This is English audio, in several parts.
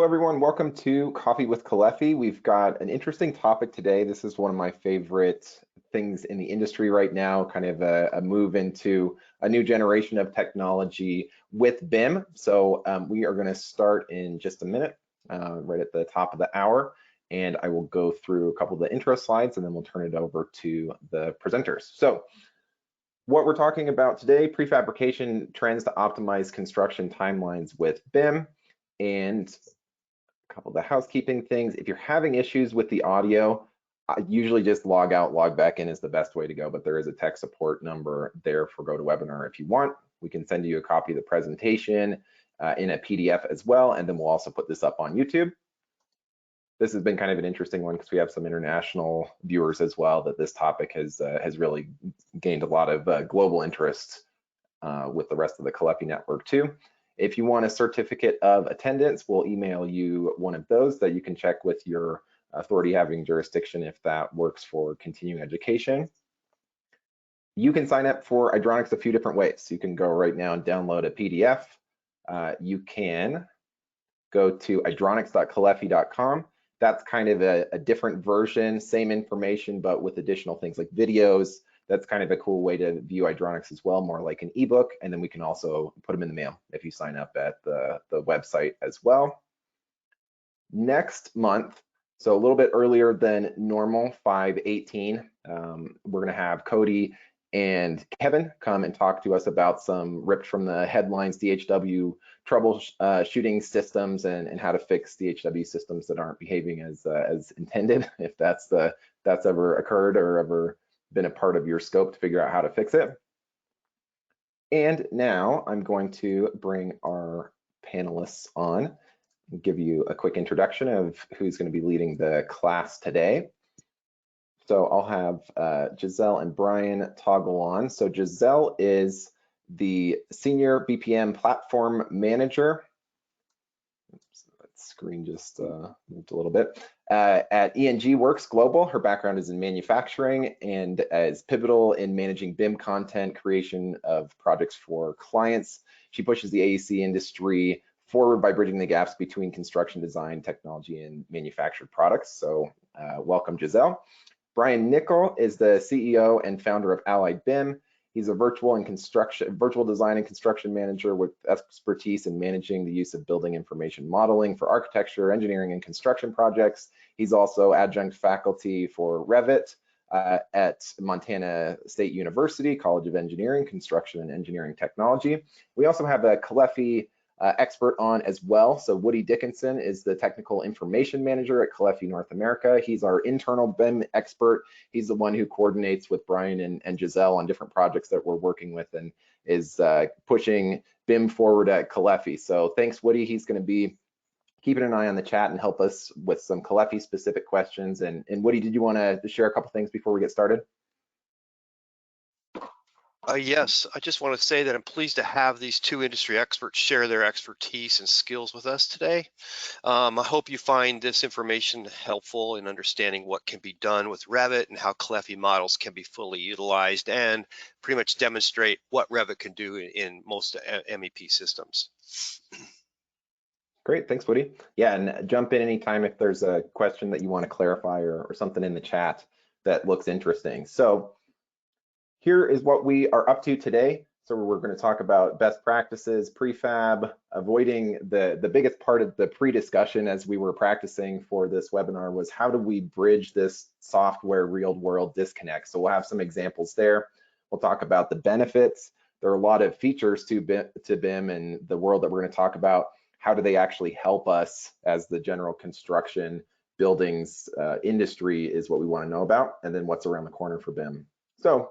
Hello everyone, welcome to Coffee with Caleffi. We've got an interesting topic today. This is one of my favorite things in the industry right now, kind of a move into a new generation of technology with BIM. So we are going to start in just a minute, right at the top of the hour, and I will go through a couple of the intro slides and then we'll turn it over to the presenters. So what we're talking about today, prefabrication trends to optimize construction timelines with BIM, and a couple of the housekeeping things. If you're having issues with the audio, I usually just log out, log back in is the best way to go, but there is a tech support number there for GoToWebinar if you want. We can send you a copy of the presentation in a PDF as well, and then we'll also put this up on YouTube. This has been kind of an interesting one because we have some international viewers as well, that this topic has really gained a lot of global interest with the rest of the Caleffi network too. If you want a certificate of attendance, we'll email you one of those that you can check with your authority having jurisdiction if that works for continuing education. You can sign up for Hydronics a few different ways. You can go right now and download a PDF. You can go to hydronics.caleffi.com. That's kind of a different version, same information, but with additional things like videos. That's kind of a cool way to view Hydronics as well, more like an ebook, and then we can also put them in the mail if you sign up at the website as well. Next month, so a little bit earlier than normal, 5/18, we're gonna have Cody and Kevin come and talk to us about some ripped from the headlines DHW troubleshooting systems and how to fix DHW systems that aren't behaving as intended, if that's ever occurred or ever been a part of your scope to figure out how to fix it. And now I'm going to bring our panelists on and give you a quick introduction of who's going to be leading the class today. So I'll have Jisell and Brian toggle on. So Jisell is the Senior BPM Platform Manager. Oops, that screen just moved a little bit. At ENG Works Global, her background is in manufacturing and is pivotal in managing BIM content creation of projects for clients. She pushes the AEC industry forward by bridging the gaps between construction design, technology, and manufactured products. So welcome, Jisell. Brian Nickel is the CEO and founder of Allied BIM. He's a virtual design and construction manager with expertise in managing the use of building information modeling for architecture, engineering, and construction projects. He's also adjunct faculty for Revit at Montana State University, College of Engineering, Construction and Engineering Technology. We also have a Caleffi expert on as well. So Woody Dickinson is the technical information manager at Caleffi North America. He's our internal BIM expert. He's the one who coordinates with Brian and Jisell on different projects that we're working with and is pushing BIM forward at Caleffi. So thanks, Woody. He's going to be keeping an eye on the chat and help us with some Caleffi specific questions. And Woody, did you want to share a couple things before we get started? Yes, I just want to say that I'm pleased to have these two industry experts share their expertise and skills with us today. I hope you find this information helpful in understanding what can be done with Revit and how Caleffi models can be fully utilized, and pretty much demonstrate what Revit can do in most MEP systems. Great, thanks, Woody. Yeah, and jump in anytime if there's a question that you want to clarify or something in the chat that looks interesting. So here is what we are up to today. So we're going to talk about best practices, prefab, avoiding the biggest part of the pre-discussion as we were practicing for this webinar was how do we bridge this software real world disconnect. So we'll have some examples there. We'll talk about the benefits. There are a lot of features to BIM and the world that we're going to talk about. How do they actually help us as the general construction buildings industry is what we want to know about, and then what's around the corner for BIM. So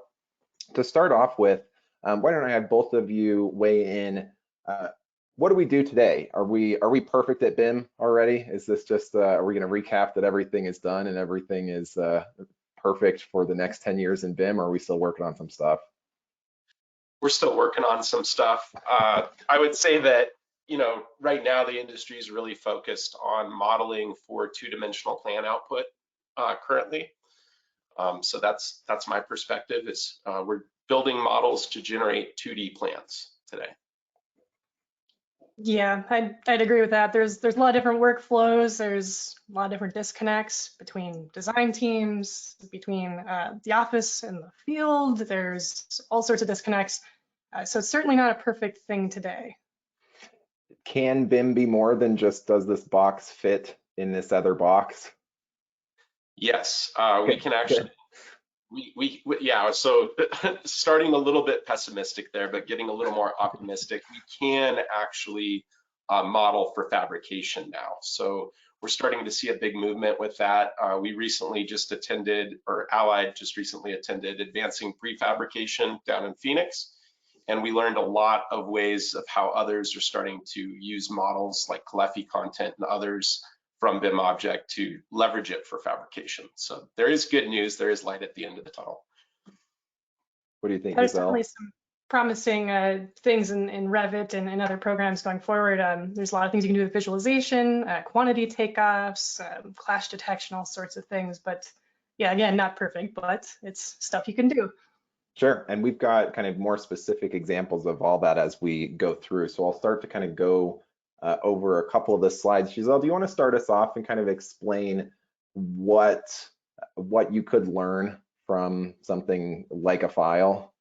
to start off with, why don't I have both of you weigh in? What do we do today? Are we perfect at BIM already? Is this just, are we going to recap that everything is done and everything is perfect for the next 10 years in BIM, or are we still working on some stuff? We're still working on some stuff. I would say that, you know, right now the industry is really focused on modeling for two-dimensional plan output currently. So that's my perspective. Is we're building models to generate 2D plans today. Yeah, I'd agree with that. There's a lot of different workflows. There's a lot of different disconnects between design teams, between the office and the field. There's all sorts of disconnects. So it's certainly not a perfect thing today. Can BIM be more than just does this box fit in this other box? Yes, we can actually. Yeah, so starting a little bit pessimistic there, but getting a little more optimistic, we can actually model for fabrication now. So we're starting to see a big movement with that. We recently just attended, or Allied just recently attended, Advancing Prefabrication down in Phoenix. And we learned a lot of ways of how others are starting to use models like Caleffi content and others from BIM object to leverage it for fabrication. So there is good news. There is light at the end of the tunnel. What do you think, There's Jisell? definitely some promising things in Revit and other programs going forward. There's a lot of things you can do with visualization, quantity takeoffs, clash detection, all sorts of things. But yeah, again, not perfect, but it's stuff you can do. Sure, and we've got kind of more specific examples of all that as we go through. So I'll start to kind of go over a couple of the slides. Jisell, do you want to start us off and kind of explain what you could learn from something like a file?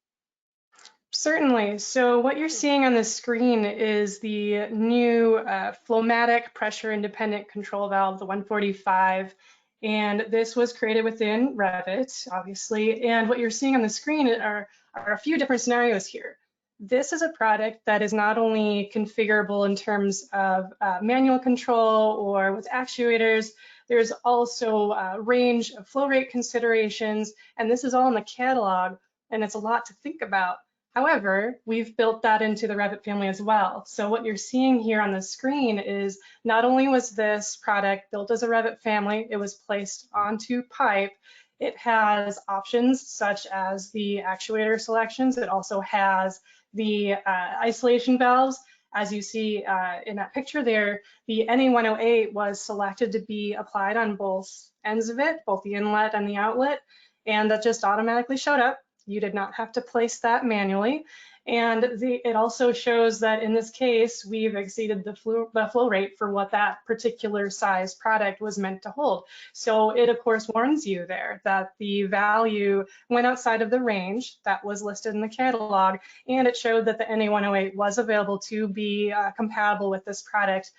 Certainly. So what you're seeing on the screen is the new Flowmatic pressure independent control valve, the 145. And this was created within Revit, obviously. And what you're seeing on the screen are a few different scenarios here. This is a product that is not only configurable in terms of manual control or with actuators, there's also a range of flow rate considerations, and this is all in the catalog, and it's a lot to think about. However, we've built that into the Revit family as well. So what you're seeing here on the screen is not only was this product built as a Revit family, it was placed onto pipe. It has options such as the actuator selections. It also has the isolation valves. As you see in that picture there, the NA108 was selected to be applied on both ends of it, both the inlet and the outlet, and that just automatically showed up. You did not have to place that manually. And it also shows that in this case, we've exceeded the flow rate for what that particular size product was meant to hold. So it, of course, warns you there that the value went outside of the range that was listed in the catalog, and it showed that the NA108 was available to be compatible with this product.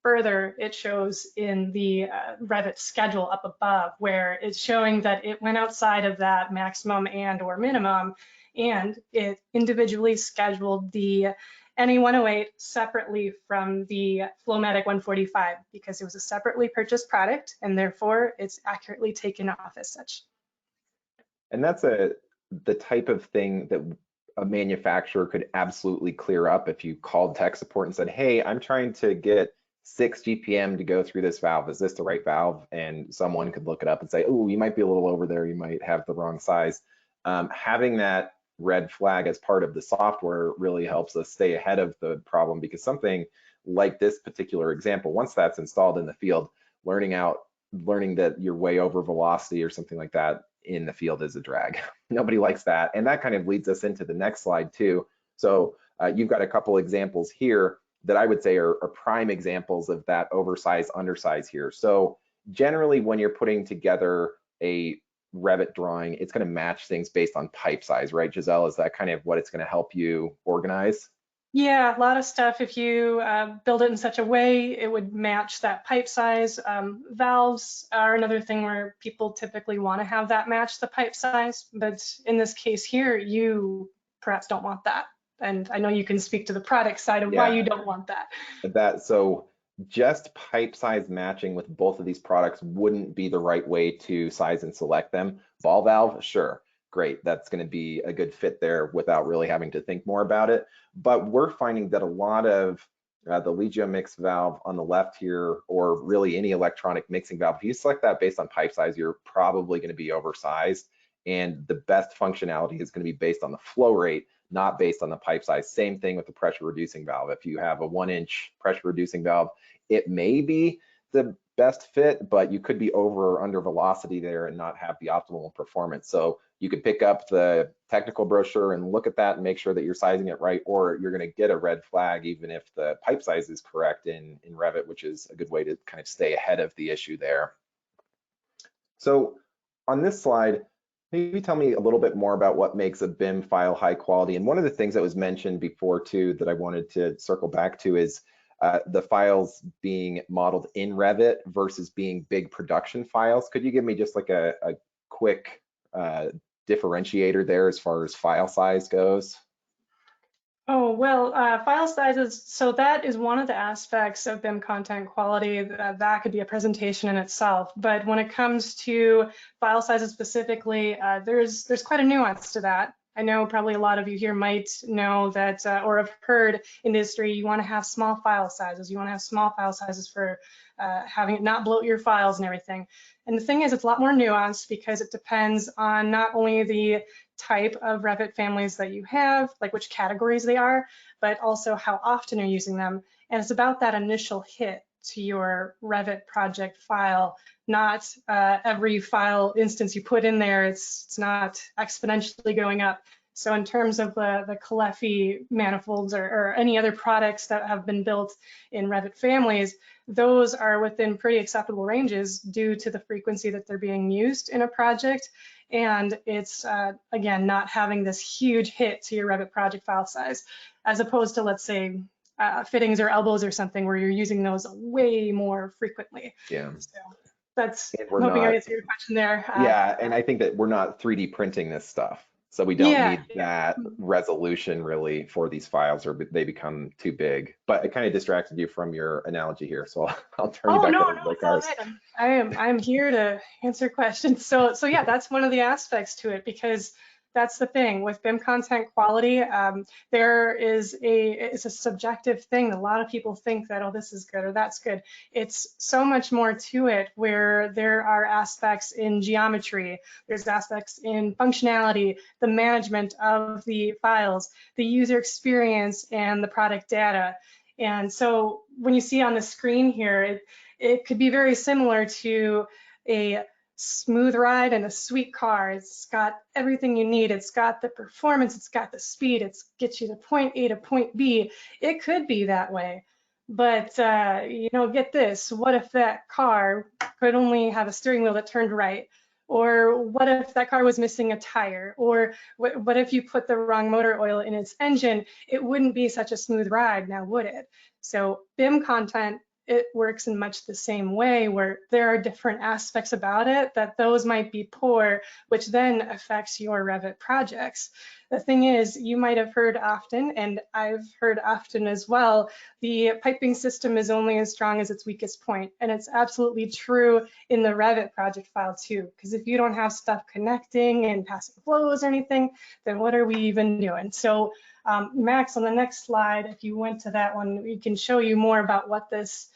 Further, it shows in the Revit schedule up above where it's showing that it went outside of that maximum and or minimum, and it individually scheduled the NA108 separately from the Flowmatic 145 because it was a separately purchased product, and therefore it's accurately taken off as such. And that's the type of thing that a manufacturer could absolutely clear up if you called tech support and said, hey, I'm trying to get 6 GPM to go through this valve. Is this the right valve? And someone could look it up and say, oh, you might be a little over there. You might have the wrong size. Having that red flag as part of the software really helps us stay ahead of the problem, because something like this particular example, once that's installed in the field, learning that you're way over velocity or something like that in the field is a drag. Nobody likes that. And that kind of leads us into the next slide too. So you've got a couple examples here that I would say are prime examples of that oversize, undersize here. So generally when you're putting together a Revit drawing, it's going to match things based on pipe size, right, Jisell? Is that kind of what it's going to help you organize? Yeah, a lot of stuff. If you build it in such a way, it would match that pipe size. Valves are another thing where people typically want to have that match the pipe size, but in this case here, you perhaps don't want that. And I know you can speak to the product side of why you don't want that. So just pipe size matching with both of these products wouldn't be the right way to size and select them. Ball valve, sure, great. That's going to be a good fit there without really having to think more about it. But we're finding that a lot of the Legio mix valve on the left here, or really any electronic mixing valve, if you select that based on pipe size, you're probably going to be oversized. And the best functionality is going to be based on the flow rate, not based on the pipe size. Same thing with the pressure reducing valve. If you have a 1-inch pressure reducing valve, it may be the best fit, but you could be over or under velocity there and not have the optimal performance. So you could pick up the technical brochure and look at that and make sure that you're sizing it right, or you're going to get a red flag even if the pipe size is correct in Revit, which is a good way to kind of stay ahead of the issue there. So on this slide, maybe tell me a little bit more about what makes a BIM file high quality. And one of the things that was mentioned before too that I wanted to circle back to is the files being modeled in Revit versus being big production files. Could you give me just like a quick differentiator there as far as file size goes? Oh, well, file sizes, so that is one of the aspects of BIM content quality. That could be a presentation in itself. But when it comes to file sizes specifically, there's quite a nuance to that. I know probably a lot of you here might know that or have heard industry, you want to have small file sizes. You want to have small file sizes for having it not bloat your files and everything. And the thing is, it's a lot more nuanced because it depends on not only the type of Revit families that you have, like which categories they are, but also how often you're using them. And it's about that initial hit to your Revit project file, not every file instance you put in there, it's not exponentially going up. So in terms of the Caleffi manifolds or any other products that have been built in Revit families, those are within pretty acceptable ranges due to the frequency that they're being used in a project. And it's, again, not having this huge hit to your Revit project file size, as opposed to, let's say, fittings or elbows or something where you're using those way more frequently. Yeah. So that's, we're hoping not, I answered your question there. Yeah, and I think that we're not 3D printing this stuff. So we don't need that resolution really for these files, or they become too big. But it kind of distracted you from your analogy here, so I'll turn you back over to the cars. I'm here to answer questions. So yeah, that's one of the aspects to it, because that's the thing with BIM content quality. It's a subjective thing. A lot of people think that, oh, this is good or that's good. It's so much more to it, where there are aspects in geometry, there's aspects in functionality, the management of the files, the user experience, and the product data. And so when you see on the screen here, it could be very similar to a smooth ride and a sweet car. It's got everything you need. It's got the performance, it's got the speed, it gets you to point A to point B. It could be that way, but get this, what if that car could only have a steering wheel that turned right? Or what if that car was missing a tire? Or what if you put the wrong motor oil in its engine? It wouldn't be such a smooth ride, now would it? So BIM content, it works in much the same way, where there are different aspects about it that those might be poor, which then affects your Revit projects. The thing is, you might have heard often, and I've heard often as well, the piping system is only as strong as its weakest point. And it's absolutely true in the Revit project file too, because if you don't have stuff connecting and passing flows or anything, then what are we even doing? So Max, on the next slide, if you went to that one, we can show you more about what this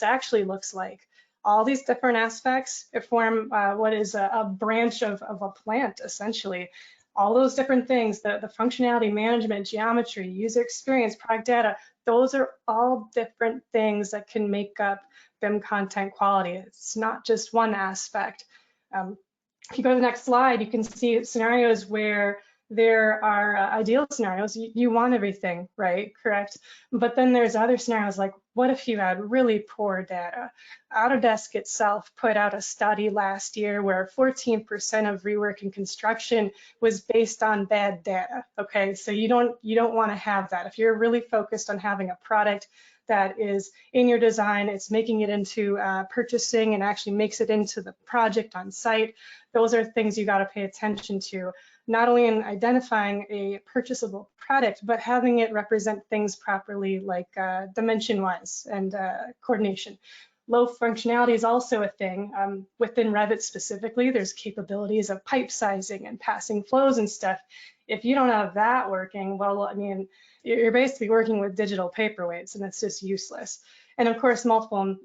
actually looks like. All these different aspects form what is a branch of a plant, essentially. All those different things, the functionality, management, geometry, user experience, product data, those are all different things that can make up BIM content quality. It's not just one aspect. If you go to the next slide, you can see scenarios where there are ideal scenarios. You want everything, right? Correct. But then there's other scenarios like, what if you had really poor data? Autodesk itself put out a study last year where 14% of rework and construction was based on bad data. Okay, so you don't want to have that. If you're really focused on having a product that is in your design, it's making it into purchasing and actually makes it into the project on site, those are things you got to pay attention to. Not only in identifying a purchasable product, but having it represent things properly, like dimension-wise and coordination. Low functionality is also a thing. Within Revit specifically, there's capabilities of pipe sizing and passing flows and stuff. If you don't have that working, well, I mean, you're basically working with digital paperweights, and it's just useless. And of course, multiple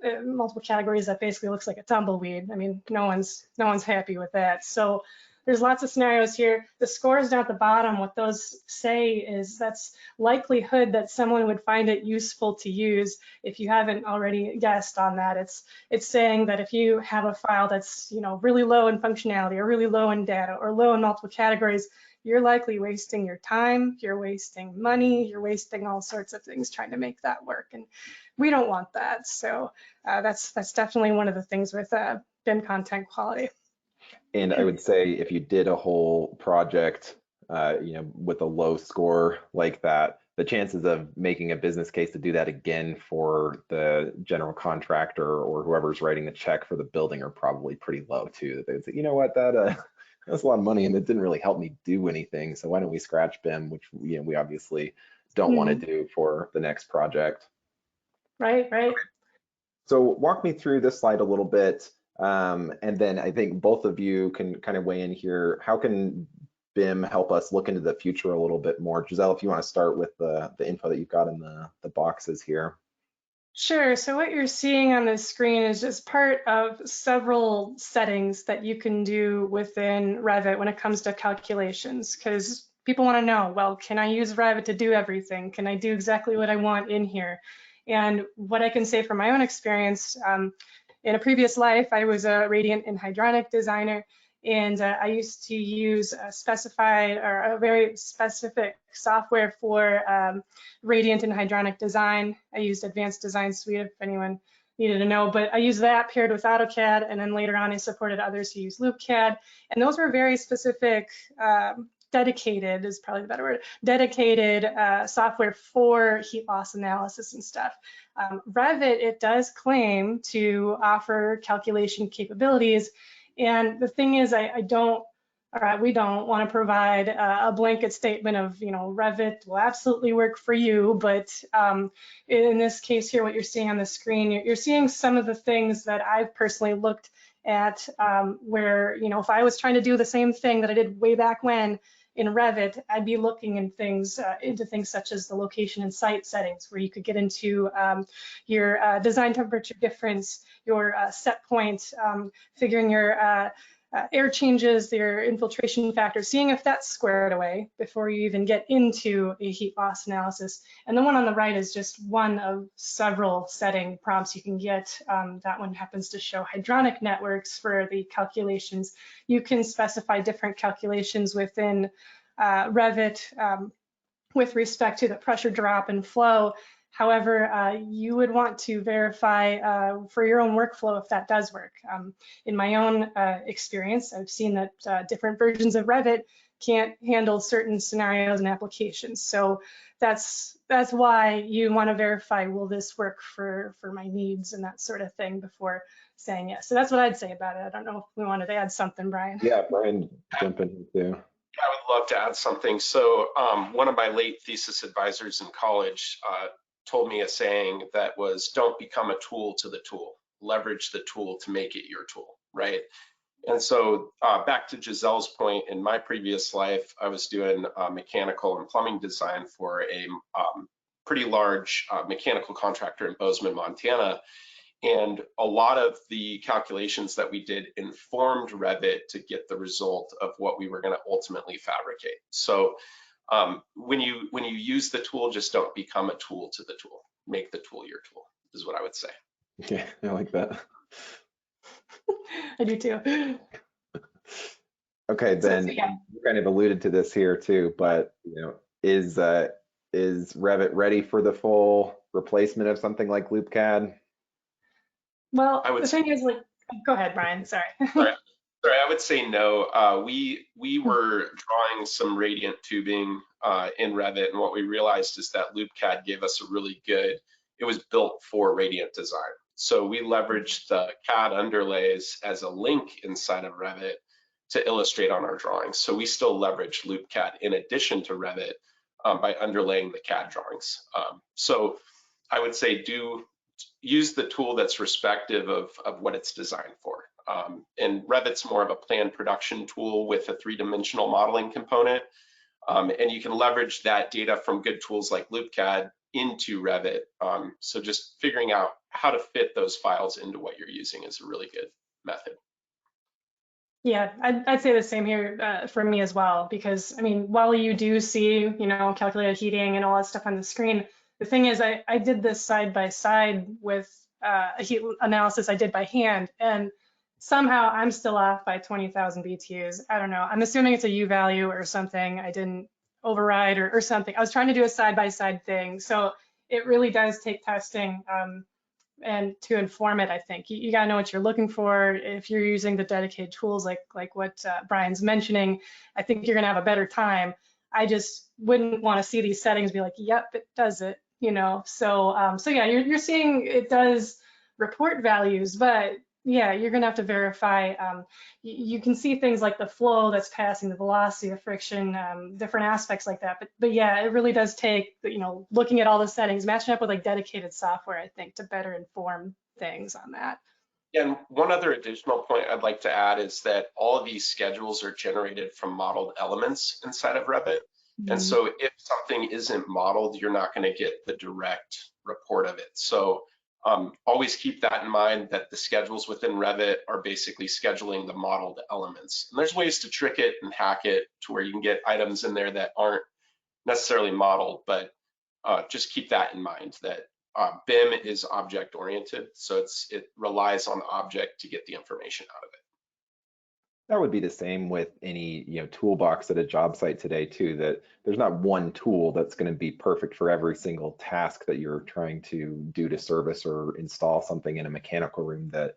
categories that basically looks like a tumbleweed. I mean, no one's happy with that. So there's lots of scenarios here. The scores down at the bottom, what those say is that's likelihood that someone would find it useful to use. If you haven't already guessed on that, it's saying that if you have a file that's, you know, really low in functionality or really low in data or low in multiple categories, you're likely wasting your time, you're wasting money, you're wasting all sorts of things trying to make that work. And we don't want that. So that's definitely one of the things with BIM content quality. And I would say if you did a whole project, you know, with a low score like that, the chances of making a business case to do that again for the general contractor or whoever's writing the check for the building are probably pretty low too. They would say, you know what, that's a lot of money and it didn't really help me do anything. So why don't we scratch BIM, which, you know, we obviously don't want to do for the next project. Right. So walk me through this slide a little bit. And then I think both of you can kind of weigh in here. How can BIM help us look into the future a little bit more? Jisell, if you want to start with the info that you've got in the boxes here. Sure. So what you're seeing on the screen is just part of several settings that you can do within Revit when it comes to calculations, because people want to know, well, can I use Revit to do everything? Can I do exactly what I want in here? And what I can say from my own experience, in a previous life, I was a radiant and hydronic designer, and I used to use a specified or a very specific software for radiant and hydronic design. I used Advanced Design Suite if anyone needed to know, but I used that paired with AutoCAD, and then later on I supported others who use LoopCAD, and those were very specific, dedicated is probably the better word, dedicated software for heat loss analysis and stuff. Revit, it does claim to offer calculation capabilities, and the thing is, we don't want to provide a blanket statement of, you know, Revit will absolutely work for you, but in this case here, what you're seeing on the screen, you're seeing some of the things that I've personally looked at where, you know, if I was trying to do the same thing that I did way back when in Revit, I'd be looking in things into things such as the location and site settings, where you could get into your design temperature difference, your set point, figuring your air changes, your infiltration factor, seeing if that's squared away before you even get into a heat loss analysis. And the one on the right is just one of several setting prompts you can get. That one happens to show hydronic networks for the calculations. You can specify different calculations within Revit with respect to the pressure drop and flow. However, you would want to verify for your own workflow if that does work. In my own experience, I've seen that different versions of Revit can't handle certain scenarios and applications. So that's why you want to verify, will this work for my needs and that sort of thing before saying yes. So that's what I'd say about it. I don't know if we wanted to add something, Brian. Yeah, Brian, jump in too. I would love to add something. So one of my late thesis advisors in college told me a saying that was, don't become a tool to the tool, leverage the tool to make it your tool, right? And so back to Jisell's point, in my previous life, I was doing mechanical and plumbing design for a pretty large mechanical contractor in Bozeman, Montana. And a lot of the calculations that we did informed Revit to get the result of what we were going to ultimately fabricate. So when you use the tool, just don't become a tool to the tool. Make the tool your tool, is what I would say. Yeah, I like that. I do too. Okay, then you kind of alluded to this here too, but you know, is Revit ready for the full replacement of something like LoopCAD? Well, the thing is, like, go ahead, Brian. Sorry. Sorry, I would say no. We were drawing some radiant tubing in Revit, and what we realized is that LoopCAD gave us a really good, it was built for radiant design. So we leveraged the CAD underlays as a link inside of Revit to illustrate on our drawings. So we still leverage LoopCAD in addition to Revit by underlaying the CAD drawings. So I would say use the tool that's respective of what it's designed for. And Revit's more of a planned production tool with a three-dimensional modeling component. And you can leverage that data from good tools like LoopCAD into Revit. So just figuring out how to fit those files into what you're using is a really good method. Yeah, I'd say the same here for me as well, because I mean, while you do see, you know, calculated heating and all that stuff on the screen, the thing is I did this side by side with a heat analysis I did by hand, and somehow I'm still off by 20,000 BTUs. I don't know. I'm assuming it's a U value or something. I didn't override or something. I was trying to do a side by side thing. So it really does take testing. And to inform it, I think you got to know what you're looking for. If you're using the dedicated tools like what Brian's mentioning, I think you're going to have a better time. I just wouldn't want to see these settings be like, yep, it does it, you know. So so yeah, you're seeing it does report values, but yeah, you're going to have to verify. You can see things like the flow that's passing, the velocity, the friction, different aspects like that. But yeah, it really does take, you know, looking at all the settings, matching up with like dedicated software, I think, to better inform things on that. And one other additional point I'd like to add is that all of these schedules are generated from modeled elements inside of Revit. And so if something isn't modeled, you're not going to get the direct report of it. So always keep that in mind, that the schedules within Revit are basically scheduling the modeled elements. And there's ways to trick it and hack it to where you can get items in there that aren't necessarily modeled, but just keep that in mind, that BIM is object oriented. So it relies on the object to get the information out of it. That would be the same with any, you know, toolbox at a job site today too, that there's not one tool that's going to be perfect for every single task that you're trying to do to service or install something in a mechanical room. That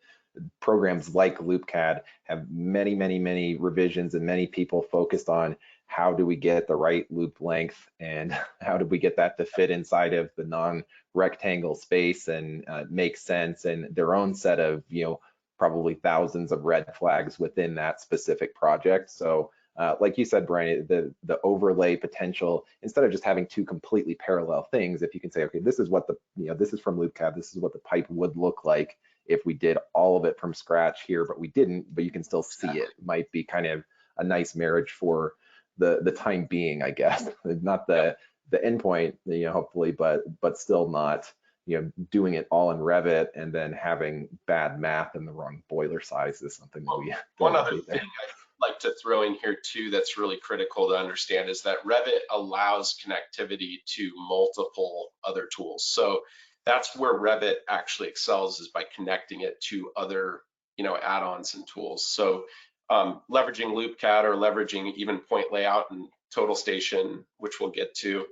programs like LoopCAD have many, many, many revisions and many people focused on how do we get the right loop length and how do we get that to fit inside of the non-rectangle space and make sense, and their own set of, you know, probably thousands of red flags within that specific project. So like you said, Brian, the overlay potential, instead of just having two completely parallel things, if you can say, okay, this is what the, you know, this is from LoopCAD, this is what the pipe would look like if we did all of it from scratch here, but we didn't, but you can still see it, might be kind of a nice marriage for the time being, I guess. Not the endpoint, you know, hopefully, but still not, you know, doing it all in Revit and then having bad math and the wrong boiler size is something that we one other thing I'd like to throw in here too that's really critical to understand is that Revit allows connectivity to multiple other tools. So that's where Revit actually excels, is by connecting it to other, you know, add-ons and tools. So leveraging LoopCAD or leveraging even point layout and total station, which we'll get to,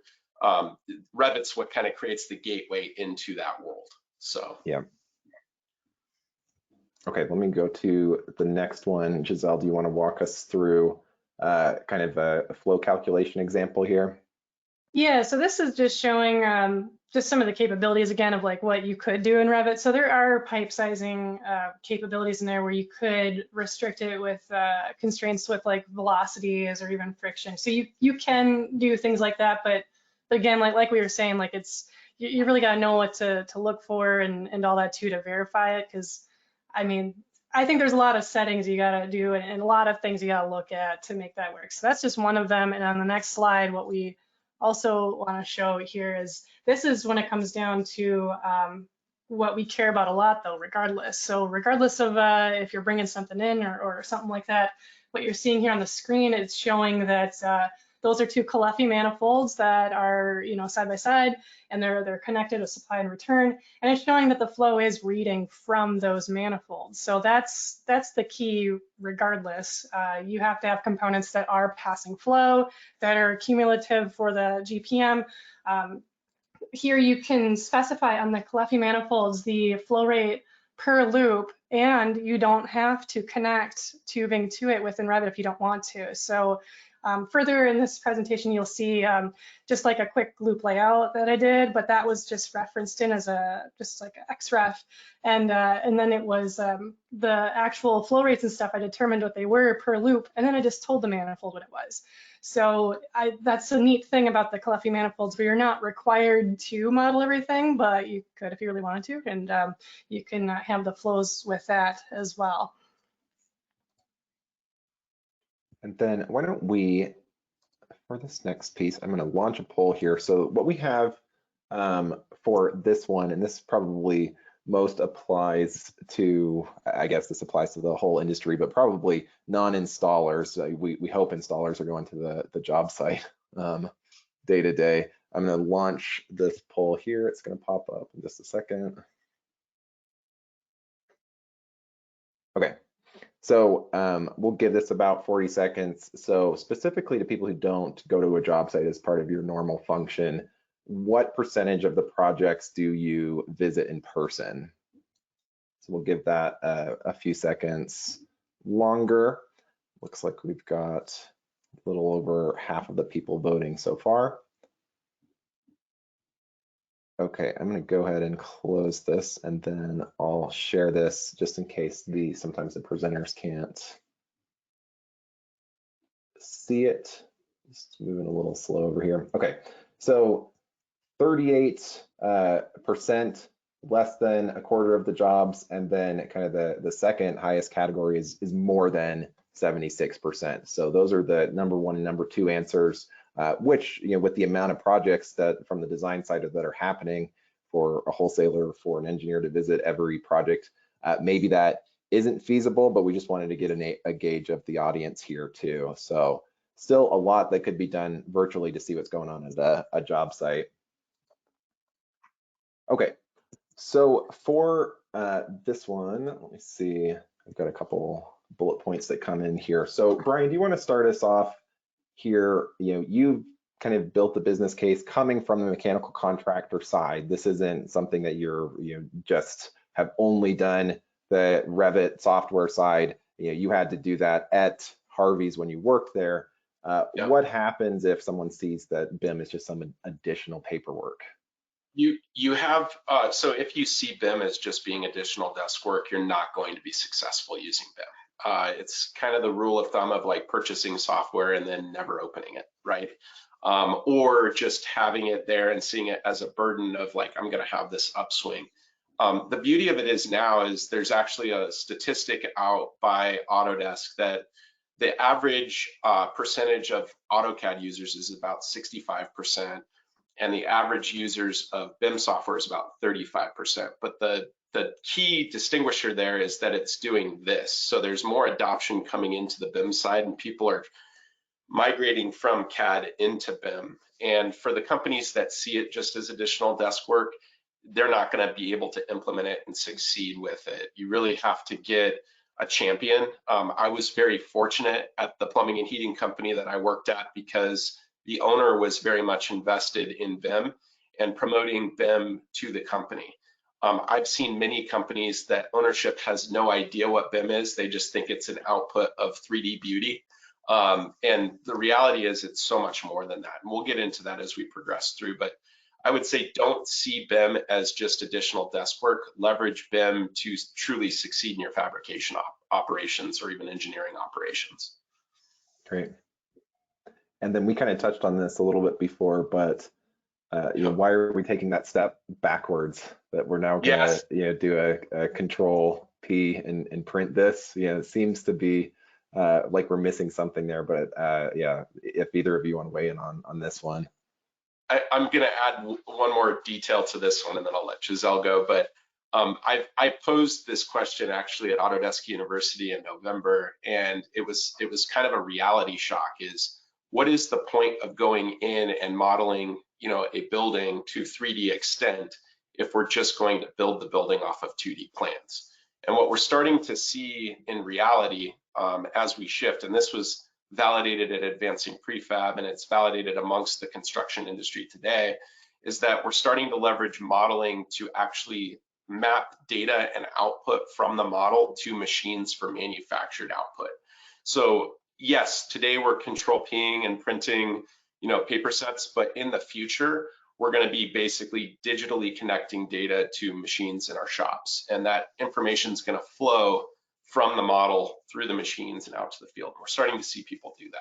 Revit's what kind of creates the gateway into that world. So yeah. Okay, let me go to the next one. Jisell, do you want to walk us through kind of a flow calculation example here? Yeah, so this is just showing just some of the capabilities again of like what you could do in Revit. So there are pipe sizing capabilities in there where you could restrict it with constraints with like velocities or even friction. So you can do things like that, but again, like we were saying, like you really got to know what to look for and all that too to verify it. Because I mean, I think there's a lot of settings you got to do and a lot of things you got to look at to make that work. So that's just one of them. And on the next slide, what we also want to show here is this is when it comes down to what we care about a lot though, regardless. So regardless of if you're bringing something in or something like that, what you're seeing here on the screen is showing that those are two Caleffi manifolds that are, you know, side by side, and they're connected with supply and return, and it's showing that the flow is reading from those manifolds. So that's the key. Regardless, you have to have components that are passing flow, that are cumulative for the GPM. Here you can specify on the Caleffi manifolds the flow rate per loop, and you don't have to connect tubing to it within Revit if you don't want to. So further in this presentation, you'll see just like a quick loop layout that I did, but that was just referenced in as just like an XREF. And then it was the actual flow rates and stuff. I determined what they were per loop, and then I just told the manifold what it was. So that's a neat thing about the Caleffi manifolds, where you're not required to model everything, but you could if you really wanted to, and you can have the flows with that as well. And then why don't we, for this next piece, I'm going to launch a poll here. So what we have for this one, and this is probably most applies to, I guess this applies to the whole industry, but probably non-installers. We hope installers are going to the job site day to day. I'm going to launch this poll here. It's going to pop up in just a second. Okay, so we'll give this about 40 seconds. So specifically to people who don't go to a job site as part of your normal function, what percentage of the projects do you visit in person? So we'll give that a few seconds longer. Looks like we've got a little over half of the people voting so far. Okay, I'm going to go ahead and close this, and then I'll share this just in case sometimes the presenters can't see it. Just moving a little slow over here. Okay, so 38%, less than a quarter of the jobs, and then kind of the second highest category is more than 76%. So those are the number one and number two answers, which, with the amount of projects that from the design side that are happening for a wholesaler, for an engineer to visit every project, maybe that isn't feasible, but we just wanted to get a gauge of the audience here too. So still a lot that could be done virtually to see what's going on at a job site. Okay, so for this one, let me see, I've got a couple bullet points that come in here. So Brian, do you want to start us off here? You've kind of built the business case coming from the mechanical contractor side. This isn't something that you just have only done the Revit software side. You had to do that at Harvey's when you worked there. Yeah. What happens if someone sees that BIM is just some additional paperwork? You have, so if you see BIM as just being additional desk work, you're not going to be successful using BIM. It's kind of the rule of thumb of like purchasing software and then never opening it, right? Or just having it there and seeing it as a burden of like, I'm gonna have this upswing. The beauty of it is now is there's actually a statistic out by Autodesk that the average percentage of AutoCAD users is about 65%. And the average users of BIM software is about 35%. But the key distinguisher there is that it's doing this. So there's more adoption coming into the BIM side, and people are migrating from CAD into BIM. And for the companies that see it just as additional desk work, they're not going to be able to implement it and succeed with it. You really have to get a champion. I was very fortunate at the plumbing and heating company that I worked at because the owner was very much invested in BIM and promoting BIM to the company. I've seen many companies that ownership has no idea what BIM is. They just think it's an output of 3D beauty. And the reality is it's so much more than that. And we'll get into that as we progress through. But I would say don't see BIM as just additional desk work. Leverage BIM to truly succeed in your fabrication operations or even engineering operations. Great. And then we kind of touched on this a little bit before, but why are we taking that step backwards? That we're now going to do a Control P and print this. It seems to be like we're missing something there. But if either of you want to weigh in on this one. I'm going to add one more detail to this one, and then I'll let Jisell go. But I posed this question actually at Autodesk University in November, and it was kind of a reality shock. Is what is the point of going in and modeling, a building to 3D extent if we're just going to build the building off of 2D plans? And what we're starting to see in reality as we shift, and this was validated at Advancing Prefab, and it's validated amongst the construction industry today, is that we're starting to leverage modeling to actually map data and output from the model to machines for manufactured output. So yes, today we're Control Ping and printing, paper sets, but in the future, we're going to be basically digitally connecting data to machines in our shops. And that information is going to flow from the model through the machines and out to the field. We're starting to see people do that.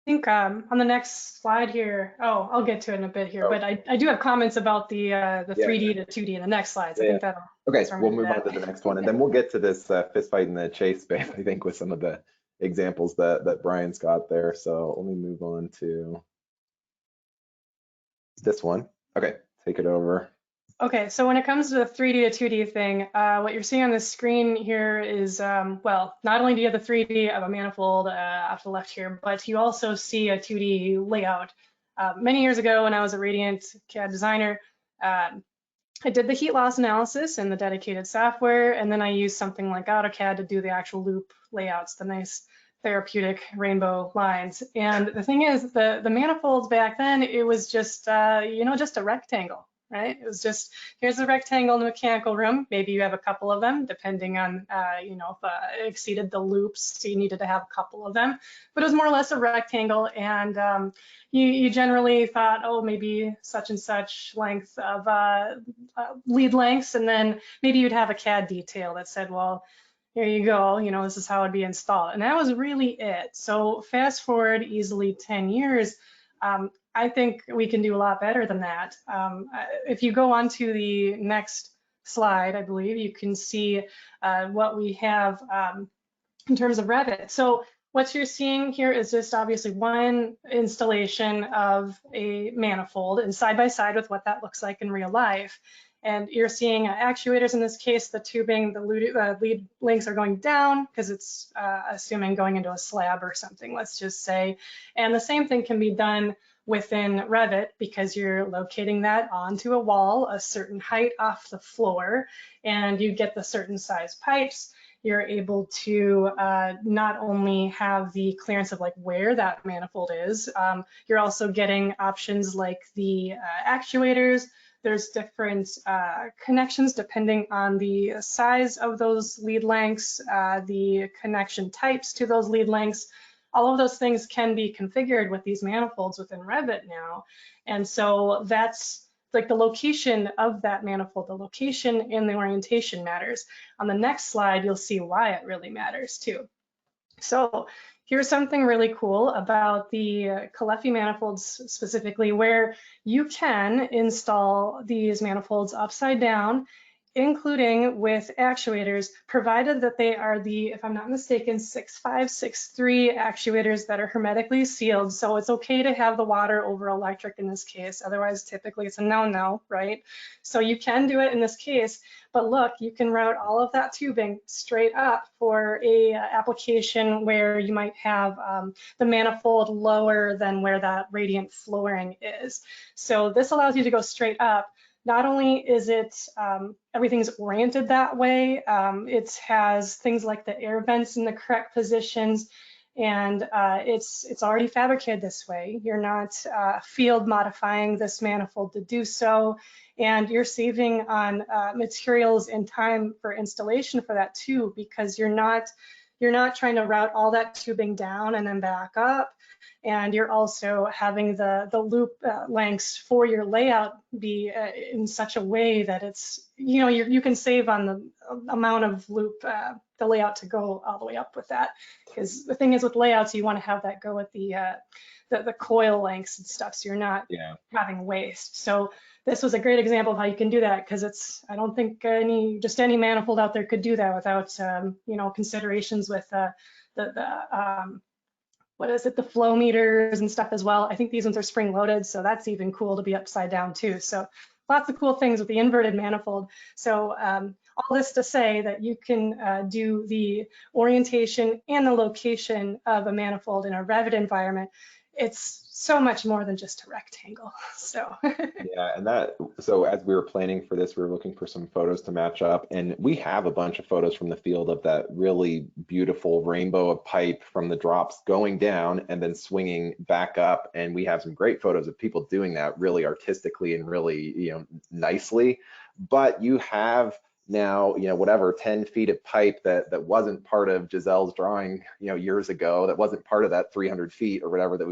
I think on the next slide here, I'll get to it in a bit here, but I do have comments about the 3D to 2D in the next slides. I think that'll. Okay, we'll move on to the next one, and then we'll get to this fist fight in the chase space, I think, with some of the examples that Brian's got there. So let me move on to this one. Okay, take it over. Okay, so when it comes to the 3D to 2D thing, what you're seeing on the screen here is, well, not only do you have the 3D of a manifold off the left here, but you also see a 2D layout. Many years ago when I was a Radiant CAD designer, I did the heat loss analysis in the dedicated software, and then I used something like AutoCAD to do the actual loop layouts, the nice therapeutic rainbow lines. And the thing is, the manifolds back then, it was just, just a rectangle. Right? It was just, here's a rectangle in the mechanical room. Maybe you have a couple of them, depending on, if it exceeded the loops, so you needed to have a couple of them. But it was more or less a rectangle, and you generally thought, oh, maybe such and such length of lead lengths, and then maybe you'd have a CAD detail that said, well, here you go, this is how it'd be installed. And that was really it. So fast forward easily 10 years, I think we can do a lot better than that. If you go on to the next slide, I believe you can see what we have in terms of Revit. So what you're seeing here is just obviously one installation of a manifold and side by side with what that looks like in real life. And you're seeing actuators in this case, the tubing, the lead links are going down because it's assuming going into a slab or something, let's just say. And the same thing can be done within Revit because you're locating that onto a wall, a certain height off the floor, and you get the certain size pipes. You're able to not only have the clearance of like where that manifold is, you're also getting options like the actuators. There's different connections depending on the size of those lead lengths, the connection types to those lead lengths. All of those things can be configured with these manifolds within Revit now. And so that's like the location of that manifold, the location and the orientation matters. On the next slide, you'll see why it really matters too. So here's something really cool about the Caleffi manifolds specifically, where you can install these manifolds upside down, including with actuators, provided that they are the, if I'm not mistaken, 6.5, 6.3 actuators that are hermetically sealed. So it's okay to have the water over electric in this case. Otherwise, typically it's a no-no, right? So you can do it in this case, but look, you can route all of that tubing straight up for a application where you might have the manifold lower than where that radiant flooring is. So this allows you to go straight up. Not only is it, everything's oriented that way, it has things like the air vents in the correct positions, and it's already fabricated this way. You're not field modifying this manifold to do so, and you're saving on materials and time for installation for that too, because you're not trying to route all that tubing down and then back up. And you're also having the loop lengths for your layout be in such a way that it's, you can save on the amount of loop, the layout to go all the way up with that. Because the thing is with layouts, you want to have that go with the coil lengths and stuff, so you're not having waste. So this was a great example of how you can do that, because I don't think any manifold out there could do that without considerations with what is it, the flow meters and stuff as well. I think these ones are spring loaded, so that's even cool to be upside down too. So lots of cool things with the inverted manifold. So all this to say that you can do the orientation and the location of a manifold in a Revit environment. It's so much more than just a rectangle. So yeah, and so as we were planning for this, we were looking for some photos to match up, and we have a bunch of photos from the field of that really beautiful rainbow of pipe from the drops going down and then swinging back up. And we have some great photos of people doing that really artistically and really, nicely. But you have now, whatever 10 feet of pipe that wasn't part of Jisell's drawing, years ago, that wasn't part of that 300 feet or whatever that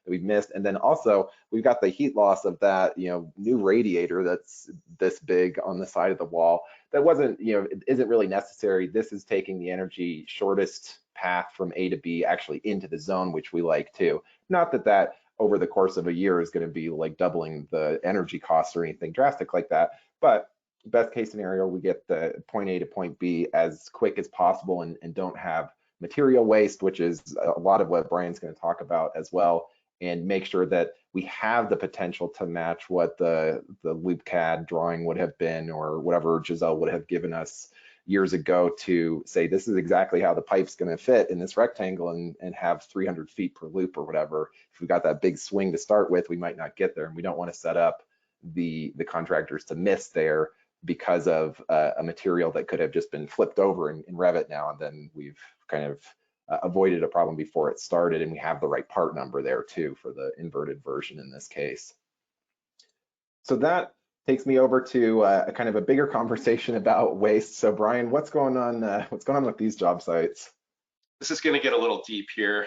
we've missed. And then also we've got the heat loss of that, new radiator that's this big on the side of the wall that wasn't, it isn't really necessary. This is taking the energy shortest path from A to B actually into the zone, which we like too. Not that over the course of a year is going to be like doubling the energy costs or anything drastic like that, but best case scenario, we get the point A to point B as quick as possible and don't have material waste, which is a lot of what Brian's going to talk about as well. and make sure that we have the potential to match what the loop CAD drawing would have been, or whatever Jisell would have given us years ago, to say this is exactly how the pipe's going to fit in this rectangle, and have 300 feet per loop or whatever. If we've got that big swing to start with, we might not get there, and we don't want to set up the contractors to miss there because of a material that could have just been flipped over in Revit now, and then we've kind of avoided a problem before it started, and we have the right part number there too for the inverted version in this case. So that takes me over to a kind of a bigger conversation about waste. So Brian, what's going on with these job sites? This is going to get a little deep here.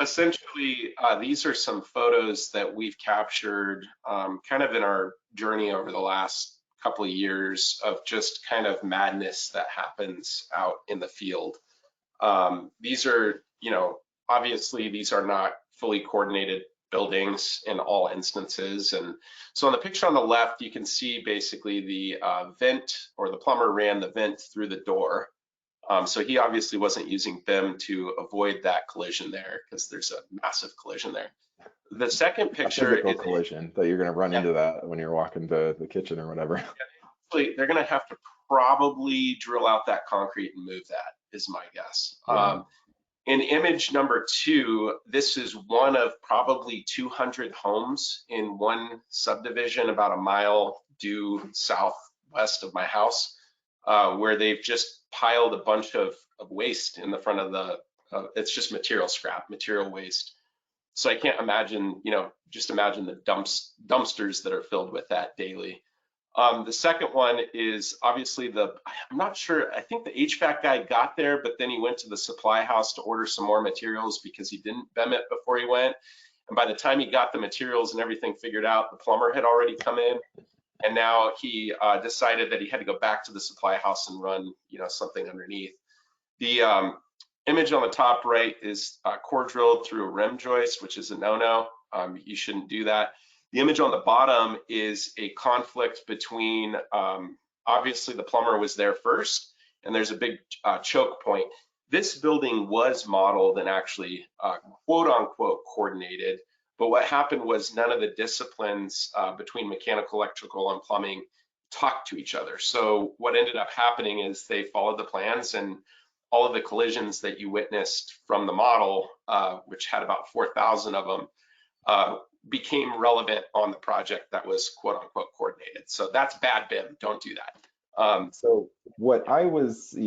Essentially, these are some photos that we've captured kind of in our journey over the last couple of years of just kind of madness that happens out in the field. These are, obviously these are not fully coordinated buildings in all instances. And so on the picture on the left, you can see basically the vent, or the plumber ran the vent through the door. So he obviously wasn't using BIM to avoid that collision there, because there's a massive collision there. The second picture is a collision that you're going to run into that when you're walking to the kitchen or whatever. Yeah, they're going to have to probably drill out that concrete and move that, is my guess. Yeah. In image number 2, this is one of probably 200 homes in one subdivision about a mile due southwest of my house, where they've just piled a bunch of waste in the front of the, it's just material scrap, material waste. So I can't imagine, just imagine the dumpsters that are filled with that daily. The second one is obviously I'm not sure, I think the HVAC guy got there, but then he went to the supply house to order some more materials because he didn't BIM it before he went. And by the time he got the materials and everything figured out, the plumber had already come in. And now he decided that he had to go back to the supply house and run, something underneath. The image on the top right is core drilled through a rim joist, which is a no-no. You shouldn't do that. The image on the bottom is a conflict between, obviously the plumber was there first, and there's a big choke point. This building was modeled and actually quote unquote coordinated, but what happened was none of the disciplines between mechanical, electrical, and plumbing talked to each other. So what ended up happening is they followed the plans, and all of the collisions that you witnessed from the model, which had about 4,000 of them, became relevant on the project that was quote unquote coordinated. So that's bad BIM, don't do that. So what I was,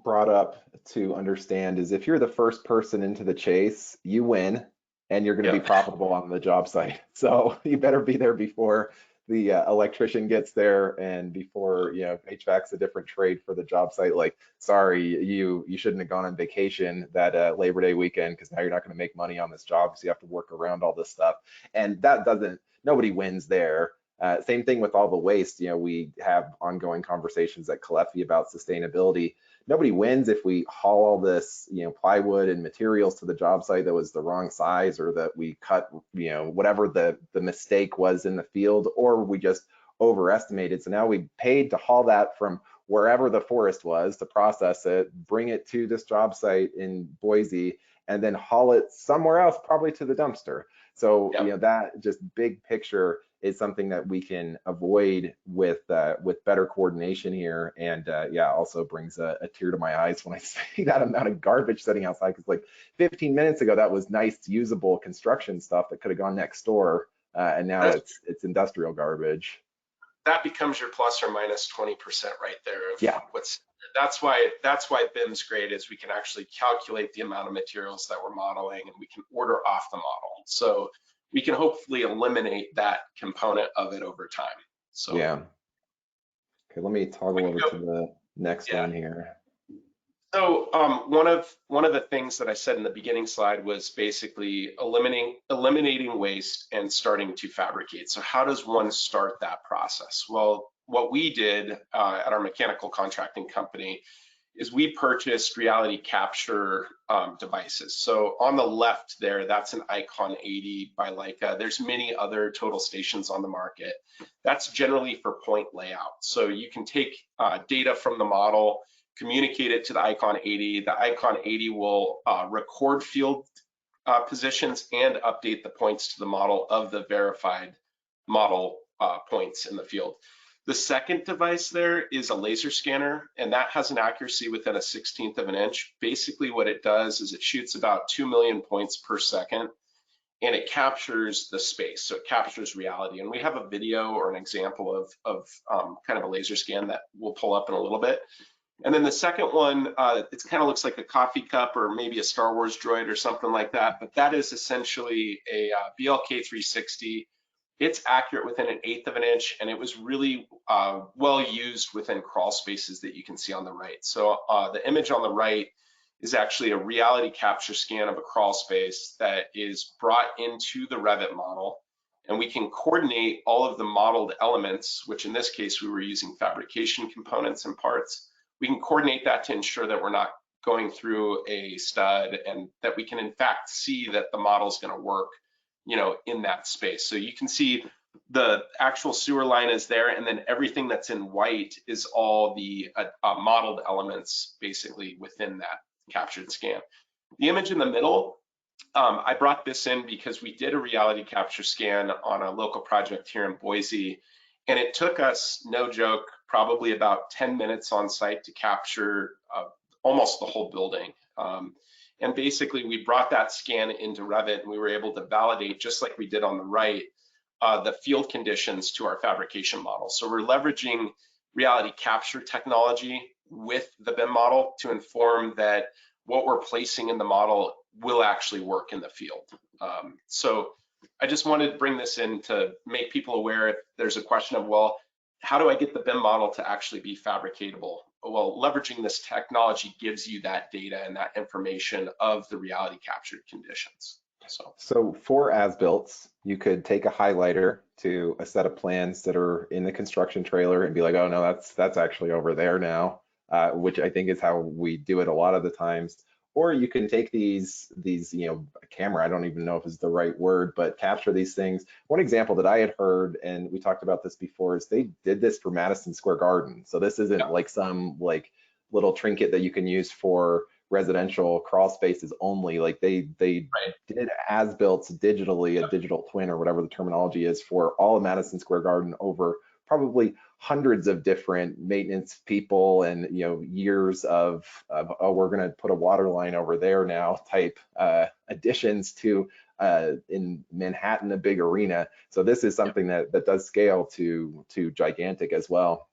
brought up to understand is if you're the first person into the chase, you win, and you're going to be profitable on the job site. So you better be there before the electrician gets there, and before, HVAC's a different trade for the job site. Like, sorry, you shouldn't have gone on vacation that Labor Day weekend, because now you're not going to make money on this job, because you have to work around all this stuff. And that nobody wins there. Same thing with all the waste. We have ongoing conversations at Caleffi about sustainability. Nobody wins if we haul all this, plywood and materials to the job site that was the wrong size, or that we cut, whatever the mistake was in the field, or we just overestimated. So now we paid to haul that from wherever the forest was to process it, bring it to this job site in Boise, and then haul it somewhere else, probably to the dumpster. So, that just big picture is something that we can avoid with better coordination here. And also brings a tear to my eyes when I see that amount of garbage sitting outside, because like 15 minutes ago, that was nice, usable construction stuff that could have gone next door. And now it's industrial garbage. That becomes your plus or minus 20% right there. That's why BIM's great, is we can actually calculate the amount of materials that we're modeling, and we can order off the model. So we can hopefully eliminate that component of it over time. So okay, let me toggle over to the next one here. So one of the things that I said in the beginning slide was basically eliminating waste and starting to fabricate. So how does one start that process? Well, what we did at our mechanical contracting company is we purchased reality capture devices. So on the left there, that's an Icon 80 by Leica. There's many other total stations on the market. That's generally for point layout. So you can take data from the model, communicate it to the Icon 80. The Icon 80 will record field positions and update the points to the model of the verified model points in the field. The second device there is a laser scanner, and that has an accuracy within a 1/16 of an inch. Basically what it does is it shoots about 2 million points per second, and it captures the space, so it captures reality. And we have a video or an example of kind of a laser scan that we'll pull up in a little bit. And then the second one, it kind of looks like a coffee cup or maybe a Star Wars droid or something like that, but that is essentially a BLK 360. It's accurate within an 1/8 of an inch, and it was really well used within crawl spaces that you can see on the right. So the image on the right is actually a reality capture scan of a crawl space that is brought into the Revit model, and we can coordinate all of the modeled elements, which in this case we were using fabrication components and parts. We can coordinate that to ensure that we're not going through a stud, and that we can in fact see that the model is going to work, you know, in that space. So you can see the actual sewer line is there, and then everything that's in white is all the modeled elements basically within that captured scan. The image in the middle, I brought this in because we did a reality capture scan on a local project here in Boise, and it took us, no joke, probably about 10 minutes on site to capture almost the whole building. And basically we brought that scan into Revit, and we were able to validate, just like we did on the right, the field conditions to our fabrication model. So we're leveraging reality capture technology with the BIM model to inform that what we're placing in the model will actually work in the field. So I just wanted to bring this in to make people aware if there's a question of, well, how do I get the BIM model to actually be fabricatable? Well, leveraging this technology gives you that data and that information of the reality captured conditions. So for as-builts, you could take a highlighter to a set of plans that are in the construction trailer and be like, oh no, that's actually over there now, which I think is how we do it a lot of the times. Or you can take these, you know, camera, I don't even know if it's the right word, but capture these things. One example that I had heard, and we talked about this before, is they did this for Madison Square Garden. So this isn't like some like little trinket that you can use for residential crawl spaces only. Like they did as-builts digitally, a digital twin or whatever the terminology is, for all of Madison Square Garden over probably hundreds of different maintenance people, and you know, years of oh, we're going to put a water line over there now type additions to in Manhattan, a big arena. So this is something that does scale to gigantic as well.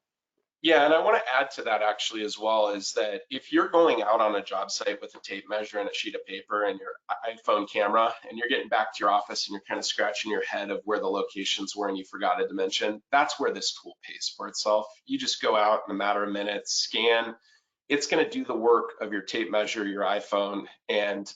Yeah, and I want to add to that actually as well, is that if you're going out on a job site with a tape measure and a sheet of paper and your iPhone camera, and you're getting back to your office and you're kind of scratching your head of where the locations were and you forgot a dimension, that's where this tool pays for itself. You just go out in a matter of minutes, scan, it's going to do the work of your tape measure, your iPhone, and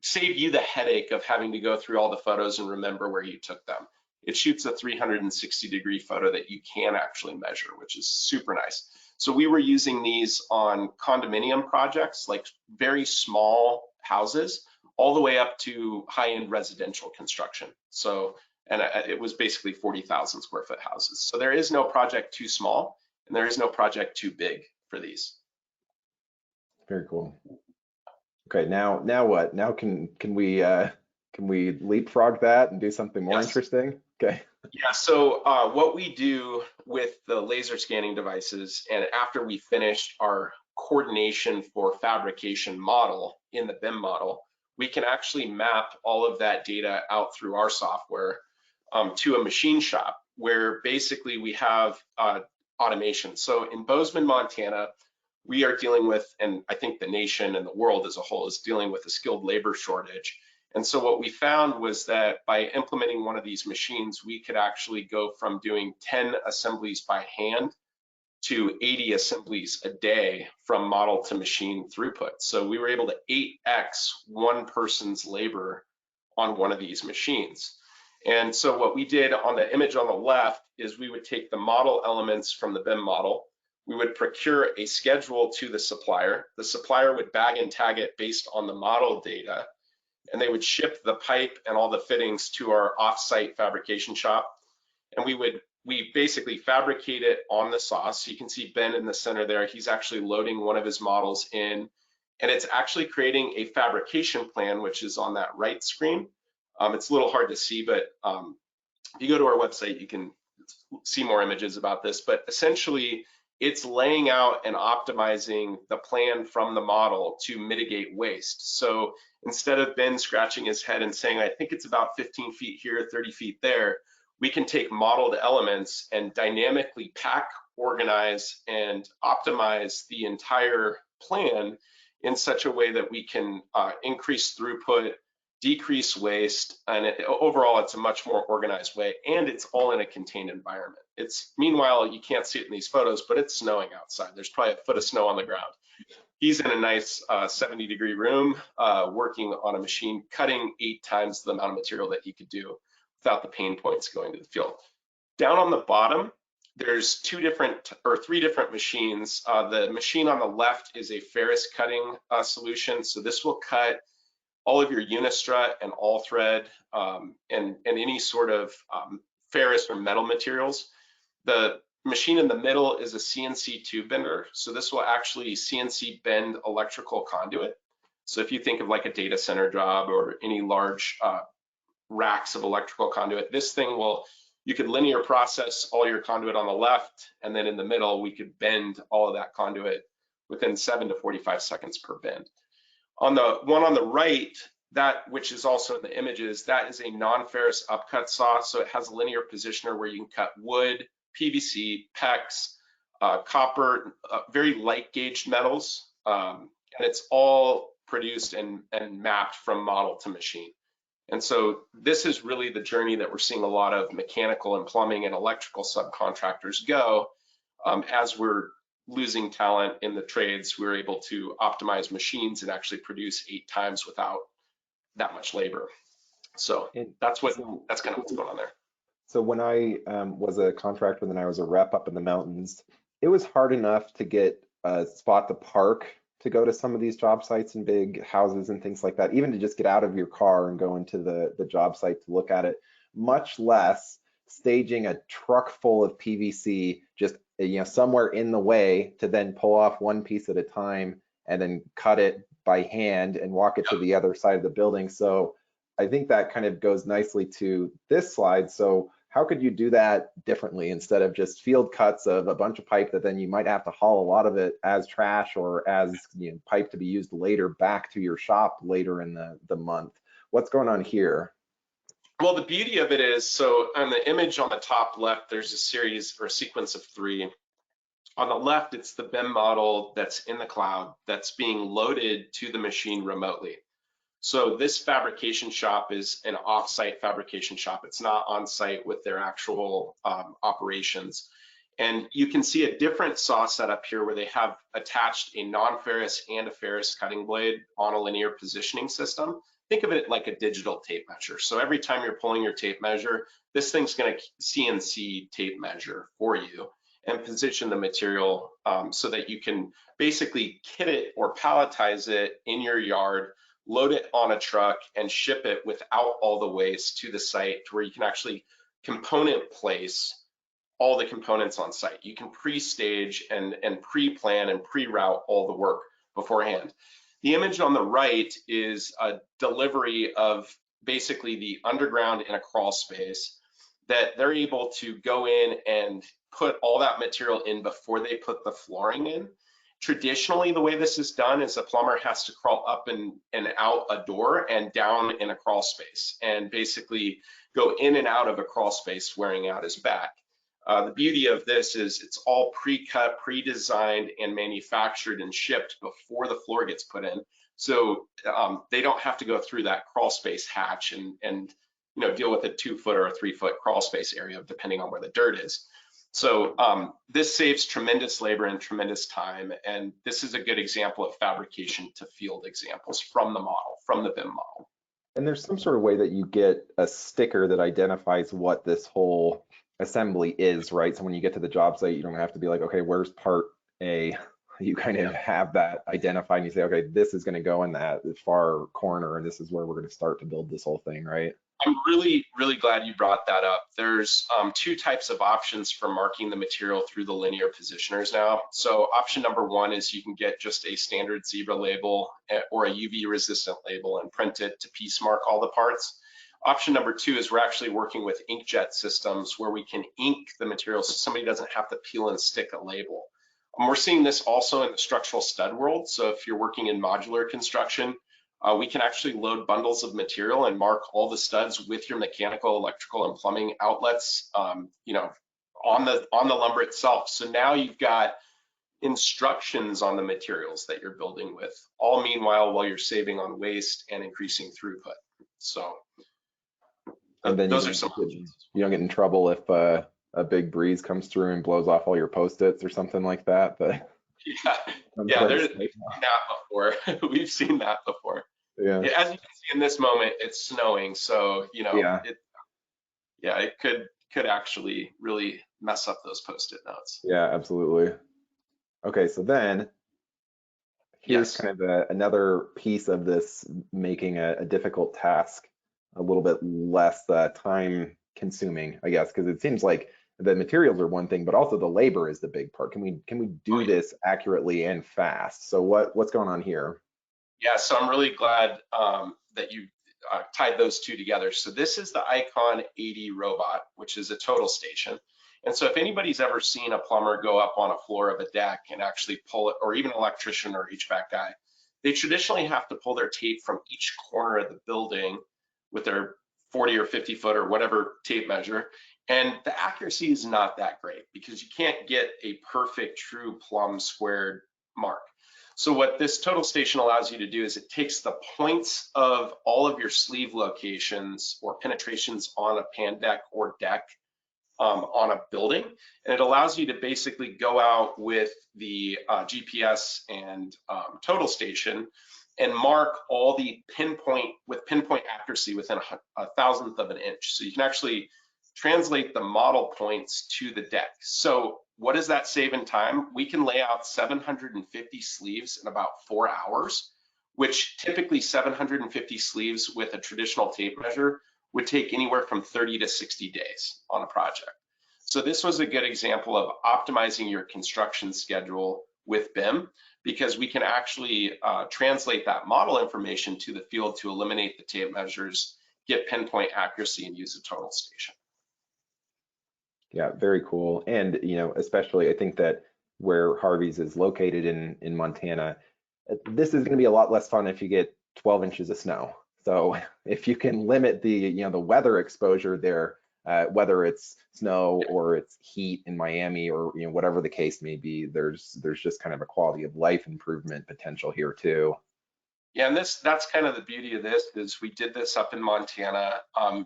save you the headache of having to go through all the photos and remember where you took them. It shoots a 360-degree photo that you can actually measure, which is super nice. So we were using these on condominium projects, like very small houses, all the way up to high-end residential construction. So, and it was basically 40,000 square foot houses. So there is no project too small, and there is no project too big for these. Very cool. Okay, now what? Now can we leapfrog that and do something more interesting? Okay. Yeah, so what we do with the laser scanning devices, and after we finished our coordination for fabrication model in the BIM model, we can actually map all of that data out through our software to a machine shop, where basically we have automation. So in Bozeman, Montana, we are dealing with, and I think the nation and the world as a whole is dealing with, a skilled labor shortage. And so what we found was that by implementing one of these machines, we could actually go from doing 10 assemblies by hand to 80 assemblies a day from model to machine throughput. So we were able to 8x one person's labor on one of these machines. And so what we did on the image on the left is we would take the model elements from the BIM model, we would procure a schedule to the supplier would bag and tag it based on the model data, and they would ship the pipe and all the fittings to our off-site fabrication shop. And we basically fabricate it on the saw. So you can see Ben in the center there, he's actually loading one of his models in. and it's actually creating a fabrication plan, which is on that right screen. It's a little hard to see, but if you go to our website, you can see more images about this. But essentially, it's laying out and optimizing the plan from the model to mitigate waste. So instead of Ben scratching his head and saying, I think it's about 15 feet here, 30 feet there, we can take modeled elements and dynamically pack, organize, and optimize the entire plan in such a way that we can increase throughput, decrease waste, and overall it's a much more organized way, and it's all in a contained environment. Meanwhile, you can't see it in these photos, but it's snowing outside. There's probably a foot of snow on the ground. He's in a nice 70-degree room working on a machine, cutting 8 times the amount of material that he could do without the pain points going to the field. Down on the bottom, there's 3 different machines. The machine on the left is a ferrous cutting solution. So this will cut all of your unistrut and all thread and any sort of ferrous or metal materials. The machine in the middle is a CNC tube bender. So this will actually CNC bend electrical conduit. So if you think of like a data center job or any large racks of electrical conduit, this thing you could linear process all your conduit on the left, and then in the middle, we could bend all of that conduit within 7 to 45 seconds per bend. On the one on the right, that which is also in the images, that is a non-ferrous upcut saw. So it has a linear positioner where you can cut wood, PVC, PEX, copper, very light gauged metals, and it's all produced and mapped from model to machine. And so this is really the journey that we're seeing a lot of mechanical and plumbing and electrical subcontractors go. As we're losing talent in the trades, we're able to optimize machines and actually produce 8 times without that much labor. So that's kind of what's going on there. So when I was a contractor, then I was a rep up in the mountains, it was hard enough to get a spot to park to go to some of these job sites and big houses and things like that, even to just get out of your car and go into the job site to look at it, much less staging a truck full of PVC just somewhere in the way to then pull off one piece at a time and then cut it by hand and walk it to the other side of the building. So I think that kind of goes nicely to this slide. So how could you do that differently instead of just field cuts of a bunch of pipe that then you might have to haul a lot of it as trash or as pipe to be used later back to your shop later in the month? What's going on here? Well, the beauty of it is, so on the image on the top left, there's a series or a sequence of 3. On the left, it's the BIM model that's in the cloud that's being loaded to the machine remotely. So this fabrication shop is an off-site fabrication shop. It's not on-site with their actual operations. And you can see a different saw setup here where they have attached a non-ferrous and a ferrous cutting blade on a linear positioning system. Think of it like a digital tape measure. So every time you're pulling your tape measure, this thing's going to CNC tape measure for you and position the material so that you can basically kit it or palletize it in your yard, load it on a truck, and ship it without all the waste to the site to where you can actually component place all the components on site. You can pre-stage and pre-plan and pre-route all the work beforehand. The image on the right is a delivery of basically the underground in a crawl space that they're able to go in and put all that material in before they put the flooring in. Traditionally, the way this is done is a plumber has to crawl up and out a door and down in a crawl space and basically go in and out of a crawl space wearing out his back. The beauty of this is it's all pre-cut, pre-designed, and manufactured and shipped before the floor gets put in. So they don't have to go through that crawl space hatch and deal with a 2-foot or a 3-foot crawl space area, depending on where the dirt is. So this saves tremendous labor and tremendous time. And this is a good example of fabrication to field examples from the model, from the BIM model. And there's some sort of way that you get a sticker that identifies what this whole assembly is, right? So when you get to the job site, you don't have to be like, okay, where's part A? You kind of have that identified and you say, okay, this is going to go in that far corner and this is where we're going to start to build this whole thing, right? I'm really, really glad you brought that up. There's two types of options for marking the material through the linear positioners now. So option number one is you can get just a standard zebra label or a UV resistant label and print it to piece mark all the parts. Option number two is we're actually working with inkjet systems where we can ink the material so somebody doesn't have to peel and stick a label. We're seeing this also in the structural stud world. So if you're working in modular construction, we can actually load bundles of material and mark all the studs with your mechanical, electrical, and plumbing outlets, you know, on the lumber itself. So now you've got instructions on the materials that you're building with, all meanwhile while you're saving on waste and increasing throughput. So and then those are some options. You don't get in trouble if a big breeze comes through and blows off all your Post-its or something like that. But yeah, there's seen that before. We've seen that before. Yeah. As you can see in this moment, it's snowing, so you know, it could actually really mess up those Post-it notes. Yeah, absolutely. Okay, so then here's kind of another piece of this making a difficult task a little bit less time consuming, I guess, because it seems like the materials are one thing, but also the labor is the big part. Can we do this accurately and fast? So what's going on here? Yeah, so I'm really glad that you tied those two together. So this is the Icon 80 robot, which is a total station. And so if anybody's ever seen a plumber go up on a floor of a deck and actually pull it, or even an electrician or HVAC guy, they traditionally have to pull their tape from each corner of the building with their 40 or 50 foot or whatever tape measure. And the accuracy is not that great because you can't get a perfect true plumb squared mark. So what this total station allows you to do is it takes the points of all of your sleeve locations or penetrations on a pan deck or deck on a building, and it allows you to basically go out with the GPS and total station and mark all the pinpoint accuracy within a thousandth of an inch. So you can actually translate the model points to the deck. So what does that save in time? We can lay out 750 sleeves in about 4 hours, which typically 750 sleeves with a traditional tape measure would take anywhere from 30 to 60 days on a project. So this was a good example of optimizing your construction schedule with BIM, because we can actually translate that model information to the field to eliminate the tape measures, get pinpoint accuracy, and use a total station. Yeah, very cool. And, you know, especially I think that where Harvey's is located in Montana, this is going to be a lot less fun if you get 12 inches of snow. So if you can limit the, you know, the weather exposure there, whether it's snow or it's heat in Miami or, you know, whatever the case may be, there's just kind of a quality of life improvement potential here too. Yeah, and that's kind of the beauty of this is we did this up in Montana.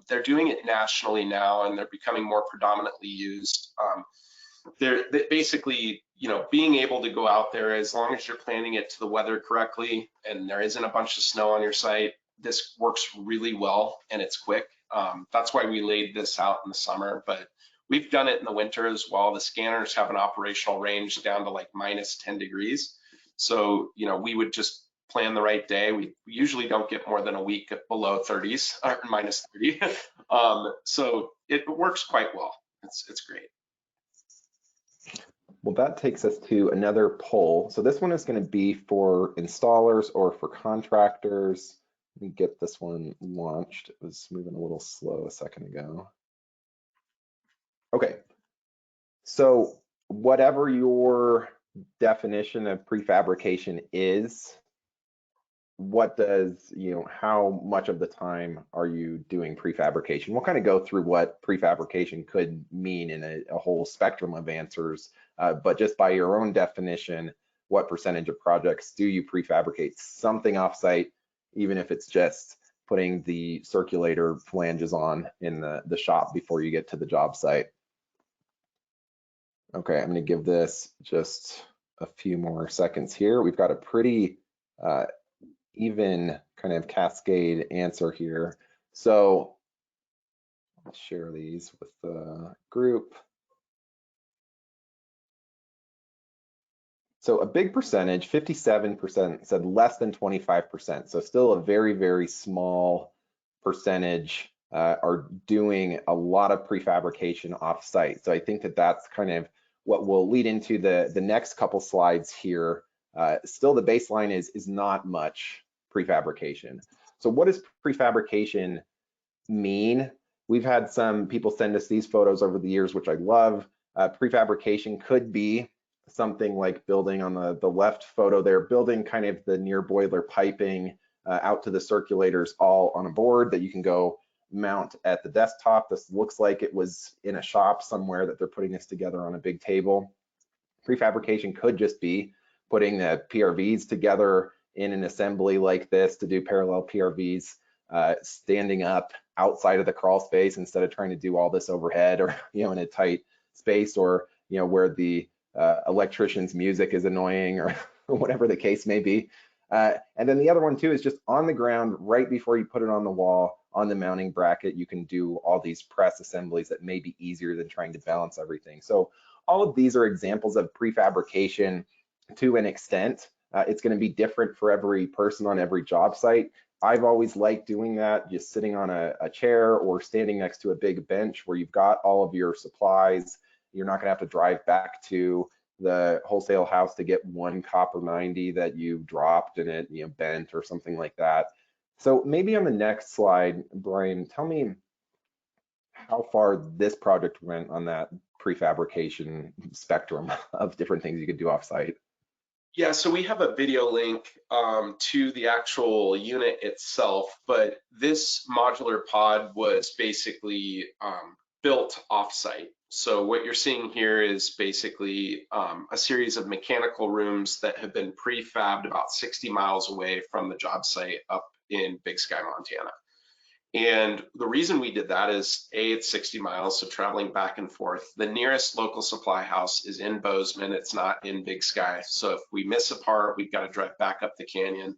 They're doing it nationally now, and they're becoming more predominantly used. They're basically, you know, being able to go out there as long as you're planning it to the weather correctly and there isn't a bunch of snow on your site, this works really well and it's quick. That's why we laid this out in the summer, but we've done it in the winter as well. The scanners have an operational range down to like minus 10 degrees. So, you know, we would just plan the right day. We usually don't get more than a week below 30s or minus 30. So it works quite well. It's great. Well, that takes us to another poll. So this one is going to be for installers or for contractors. Let me get this one launched. It was moving a little slow a second ago. Okay. So whatever your definition of prefabrication is, what does, you know, how much of the time are you doing prefabrication? We'll kind of go through what prefabrication could mean in a whole spectrum of answers, but just by your own definition, what percentage of projects do you prefabricate something offsite, even if it's just putting the circulator flanges on in the shop before you get to the job site? Okay, I'm going to give this just a few more seconds here. We've got a pretty even kind of cascade answer here. So I'll share these with the group. So a big percentage, 57% said less than 25%. So still a very, very small percentage are doing a lot of prefabrication off-site. So I think that that's kind of what will lead into the next couple slides here. Still, the baseline is not much prefabrication. So what does prefabrication mean? We've had some people send us these photos over the years, which I love. Prefabrication could be something like building on the left photo there, building kind of the near boiler piping out to the circulators all on a board that you can go mount at the desktop. This looks like it was in a shop somewhere that they're putting this together on a big table. Prefabrication could just be putting the PRVs together in an assembly like this to do parallel PRVs, standing up outside of the crawl space instead of trying to do all this overhead or in a tight space, or where the electrician's music is annoying or whatever the case may be. And then the other one too is just on the ground right before you put it on the wall, on the mounting bracket, you can do all these press assemblies that may be easier than trying to balance everything. So all of these are examples of prefabrication to an extent. It's going to be different for every person on every job site. I've always liked doing that, just sitting on a chair or standing next to a big bench where you've got all of your supplies. You're not going to have to drive back to the wholesale house to get one copper 90 that you dropped and it bent or something like that. So maybe on the next slide, Brian, tell me how far this project went on that prefabrication spectrum of different things you could do offsite. Yeah, so we have a video link to the actual unit itself, but this modular pod was basically built offsite. So what you're seeing here is basically a series of mechanical rooms that have been prefabbed about 60 miles away from the job site up in Big Sky, Montana. And the reason we did that is A, it's 60 miles, so traveling back and forth. The nearest local supply house is in Bozeman, it's not in Big Sky. So if we miss a part, we've got to drive back up the canyon.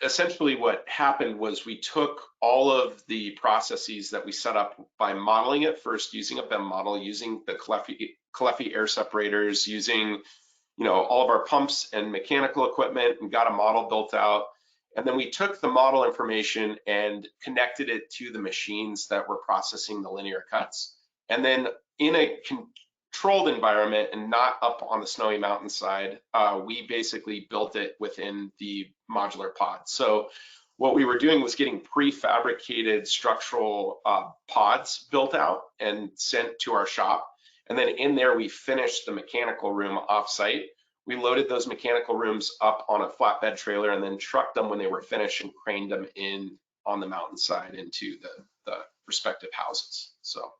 Essentially what happened was we took all of the processes that we set up by modeling it first, using a BIM model, using the Caleffi air separators, using all of our pumps and mechanical equipment, and got a model built out. And then we took the model information and connected it to the machines that were processing the linear cuts. And then in a controlled environment and not up on the snowy mountainside, we basically built it within the modular pod. So what we were doing was getting prefabricated structural pods built out and sent to our shop. And then in there, we finished the mechanical room offsite. We loaded those mechanical rooms up on a flatbed trailer and then trucked them when they were finished and craned them in on the mountainside into the respective houses. So,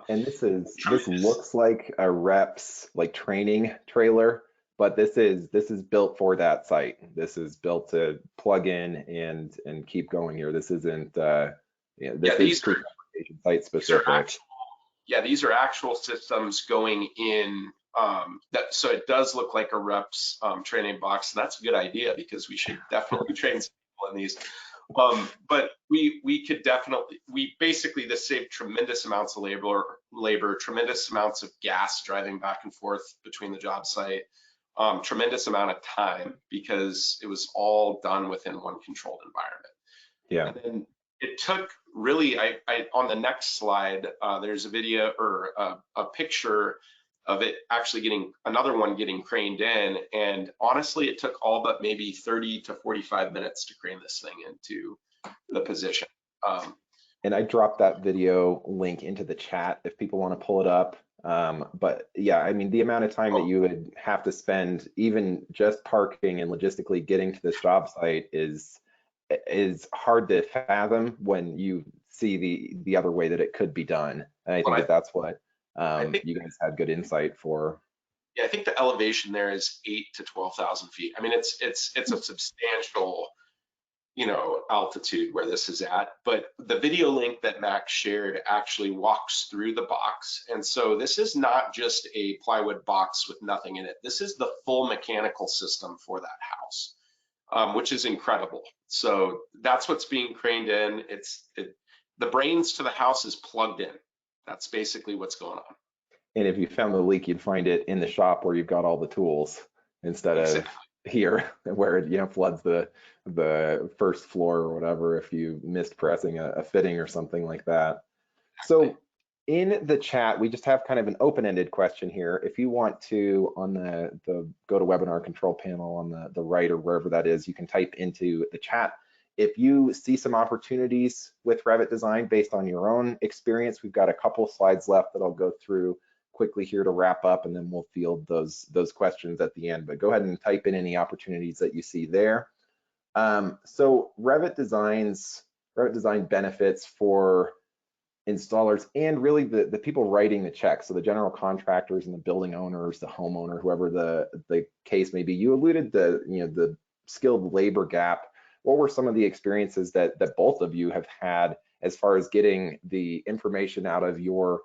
and this looks like a rep's training trailer, but this is built for that site. This is built to plug in and keep going here. This isn't is prefabrication site specific. These are actual systems going in. So it does look like a rep's training box, and that's a good idea because we should definitely train some people in these. But we could definitely, this saved tremendous amounts of labor, tremendous amounts of gas driving back and forth between the job site, tremendous amount of time because it was all done within one controlled environment. Yeah. And then it took really, on the next slide, there's a video or a picture of it actually getting craned in. And honestly, it took all but maybe 30 to 45 minutes to crane this thing into the position. And I dropped that video link into the chat if people want to pull it up. But yeah, I mean, the amount of time that you would have to spend even just parking and logistically getting to this job site is hard to fathom when you see the other way that it could be done. And I think that's what you guys had good insight for. Yeah, I think the elevation there is 8,000 to 12,000 feet. I mean, it's a substantial, altitude where this is at. But the video link that Max shared actually walks through the box, and so this is not just a plywood box with nothing in it. This is the full mechanical system for that house, which is incredible. So that's what's being craned in. The brains to the house is plugged in. That's basically what's going on. And if you found the leak, you'd find it in the shop where you've got all the tools instead of here where it, you know, floods the first floor or whatever if you missed pressing a fitting or something like that. So in the chat, we just have kind of an open-ended question here. If you want to, on the GoToWebinar control panel on the right or wherever that is, you can type into the chat. If you see some opportunities with Revit design based on your own experience, we've got a couple slides left that I'll go through quickly here to wrap up, and then we'll field those questions at the end. But go ahead and type in any opportunities that you see there. So Revit design benefits for installers and really the people writing the checks, so the general contractors and the building owners, the homeowner, whoever the case may be. You alluded to, you know, the skilled labor gap. What were some of the experiences that both of you have had as far as getting the information out of your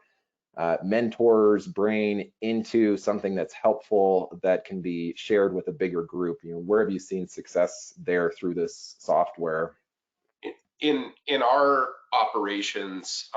mentor's brain into something that's helpful that can be shared with a bigger group? You know, where have you seen success there through this software? In our operations,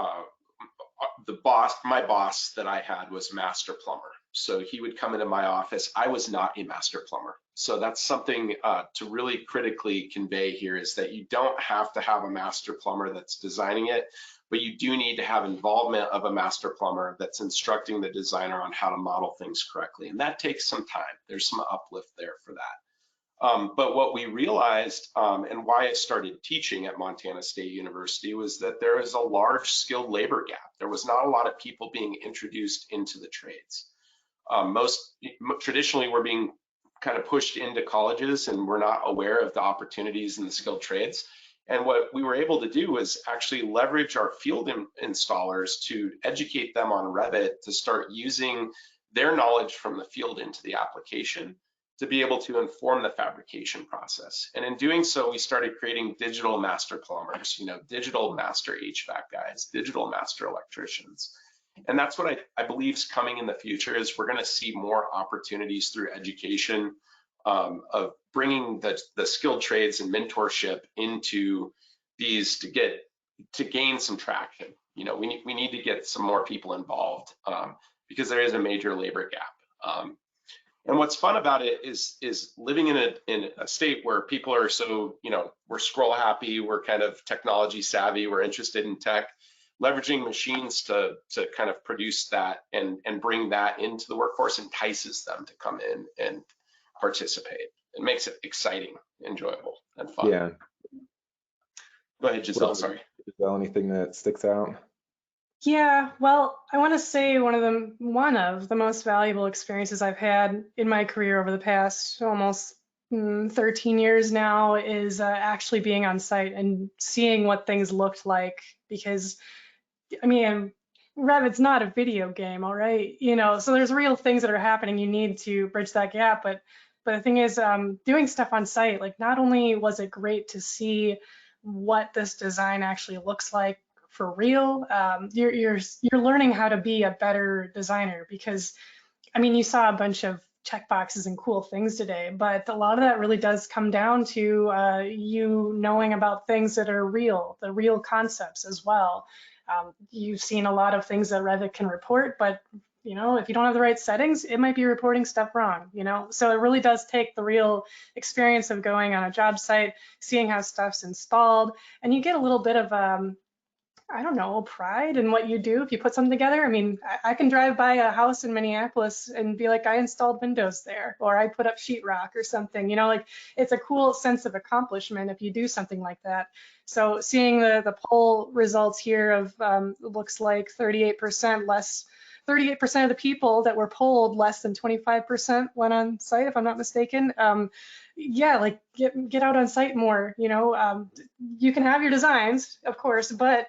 my boss that I had was master plumber. So he would come into my office. I was not a master plumber. So that's something to really critically convey here, is that you don't have to have a master plumber that's designing it, but you do need to have involvement of a master plumber that's instructing the designer on how to model things correctly. And that takes some time. There's some uplift there for that. But what we realized, and why I started teaching at Montana State University, was that there is a large skilled labor gap. There was not a lot of people being introduced into the trades. Traditionally, we're being kind of pushed into colleges and we're not aware of the opportunities in the skilled trades. And what we were able to do was actually leverage our field installers to educate them on Revit, to start using their knowledge from the field into the application, to be able to inform the fabrication process. And in doing so, we started creating digital master plumbers, you know, digital master HVAC guys, digital master electricians. And that's what I believe is coming in the future, is we're going to see more opportunities through education of bringing the skilled trades and mentorship into these to gain some traction. You know, we need to get some more people involved because there is a major labor gap. And what's fun about it is living in a state where people are so, you know, we're scroll happy, we're kind of technology savvy, we're interested in tech. Leveraging machines to kind of produce that and bring that into the workforce entices them to come in and participate. It makes it exciting, enjoyable, and fun. Yeah. Go ahead, Jisell, sorry. Jisell, anything that sticks out? Yeah, well, I want to say one of the most valuable experiences I've had in my career over the past almost 13 years now is actually being on site and seeing what things looked like. Because, I mean, Revit's not a video game, all right? You know, so there's real things that are happening. You need to bridge that gap. But the thing is, doing stuff on site, like, not only was it great to see what this design actually looks like for real, you're learning how to be a better designer. Because, I mean, you saw a bunch of checkboxes and cool things today, but a lot of that really does come down to you knowing about things that are real, the real concepts as well. You've seen a lot of things that Revit can report, but, you know, if you don't have the right settings, it might be reporting stuff wrong, you know? So it really does take the real experience of going on a job site, seeing how stuff's installed, and you get a little bit of, I don't know, pride in what you do if you put something together. I mean, I can drive by a house in Minneapolis and be like, I installed windows there, or I put up sheetrock or something, you know, like, it's a cool sense of accomplishment if you do something like that. So seeing the poll results here of looks like 38% less, 38% of the people that were polled, less than 25% went on site, if I'm not mistaken. Yeah, like, get out on site more, you know. You can have your designs, of course, but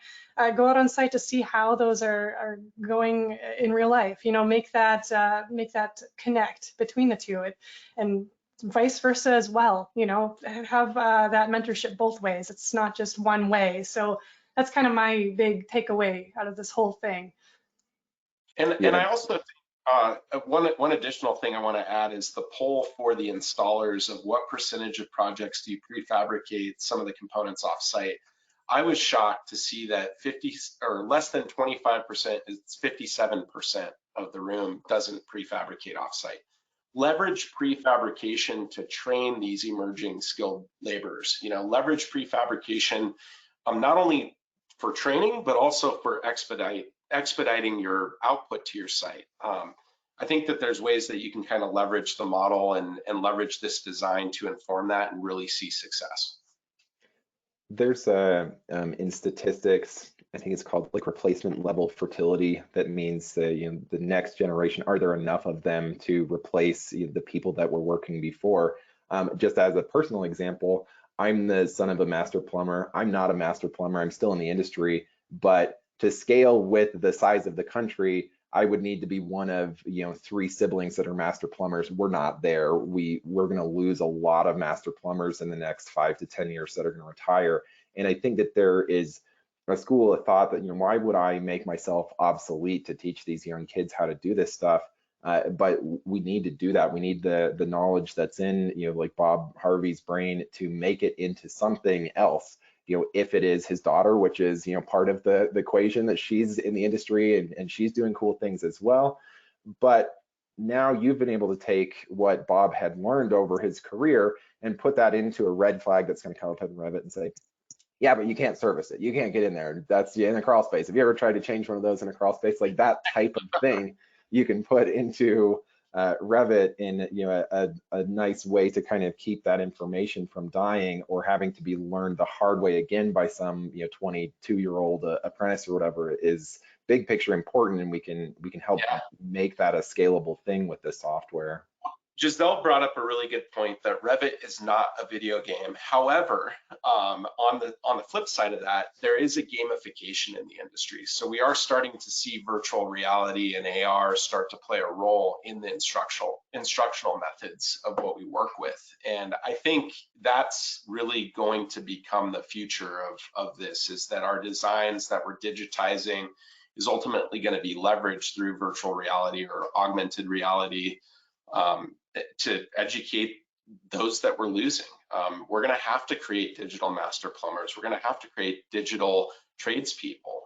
go out on site to see how those are going in real life, you know, make that connect between the two, and vice versa as well, you know, have that mentorship both ways. It's not just one way. So that's kind of my big takeaway out of this whole thing. And I also think one additional thing I want to add is the poll for the installers of what percentage of projects do you prefabricate some of the components off site. I was shocked to see that 50 or less than 25%, it's 57% of the room doesn't prefabricate off site. leverage prefabrication to train these emerging skilled laborers. Leverage prefabrication not only for training, but also for expediting your output to your site. I think that there's ways that you can kind of leverage the model and leverage this design to inform that and really see success. There's in statistics, I think it's called like replacement level fertility. That means the next generation, are there enough of them to replace the people that were working before? Just as a personal example, I'm the son of a master plumber. I'm not a master plumber. I'm still in the industry, but to scale with the size of the country, I would need to be one of 3 siblings that are master plumbers. We're not there. We're going to lose a lot of master plumbers in the next 5 to 10 years that are going to retire. And I think that there is a school of thought that why would I make myself obsolete to teach these young kids how to do this stuff? But we need to do that. We need the knowledge that's in like Bob Harvey's brain to make it into something else. If it is his daughter, which is part of the equation, that she's in the industry and she's doing cool things as well. But now you've been able to take what Bob had learned over his career and put that into a red flag that's going to come up in Revit and say, yeah, but you can't service it. You can't get in there. That's in a crawl space. Have you ever tried to change one of those in a crawl space? Like that type of thing you can put into Revit in a nice way to kind of keep that information from dying or having to be learned the hard way again by some 22-year-old apprentice or whatever is big picture important, and we can help make that a scalable thing with this software. Jisell brought up a really good point that Revit is not a video game. However, on the flip side of that, there is a gamification in the industry. So we are starting to see virtual reality and AR start to play a role in the instructional methods of what we work with. And I think that's really going to become the future of this, is that our designs that we're digitizing is ultimately going to be leveraged through virtual reality or augmented reality to educate those that we're losing. We're going to have to create digital master plumbers. We're going to have to create digital tradespeople.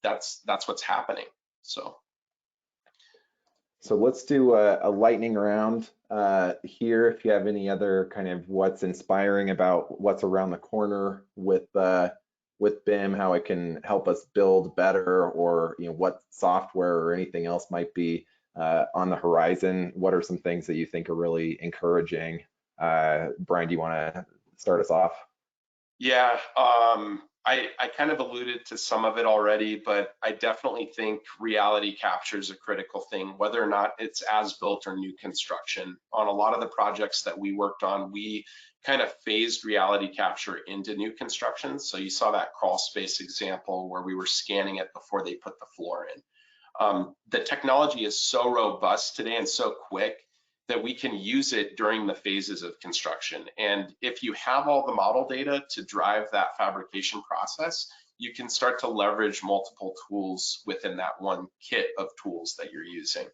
That's what's happening. So let's do a lightning round here. If you have any other kind of what's inspiring about what's around the corner with BIM, how it can help us build better, or what software or anything else might be on the horizon. What are some things that you think are really encouraging? Brian, do you want to start us off? Yeah, I kind of alluded to some of it already, but I definitely think reality capture is a critical thing, whether or not it's as built or new construction. On a lot of the projects that we worked on, we kind of phased reality capture into new construction. So you saw that crawl space example where we were scanning it before they put the floor in. The technology is so robust today and so quick that we can use it during the phases of construction. And if you have all the model data to drive that fabrication process, you can start to leverage multiple tools within that one kit of tools that you're using.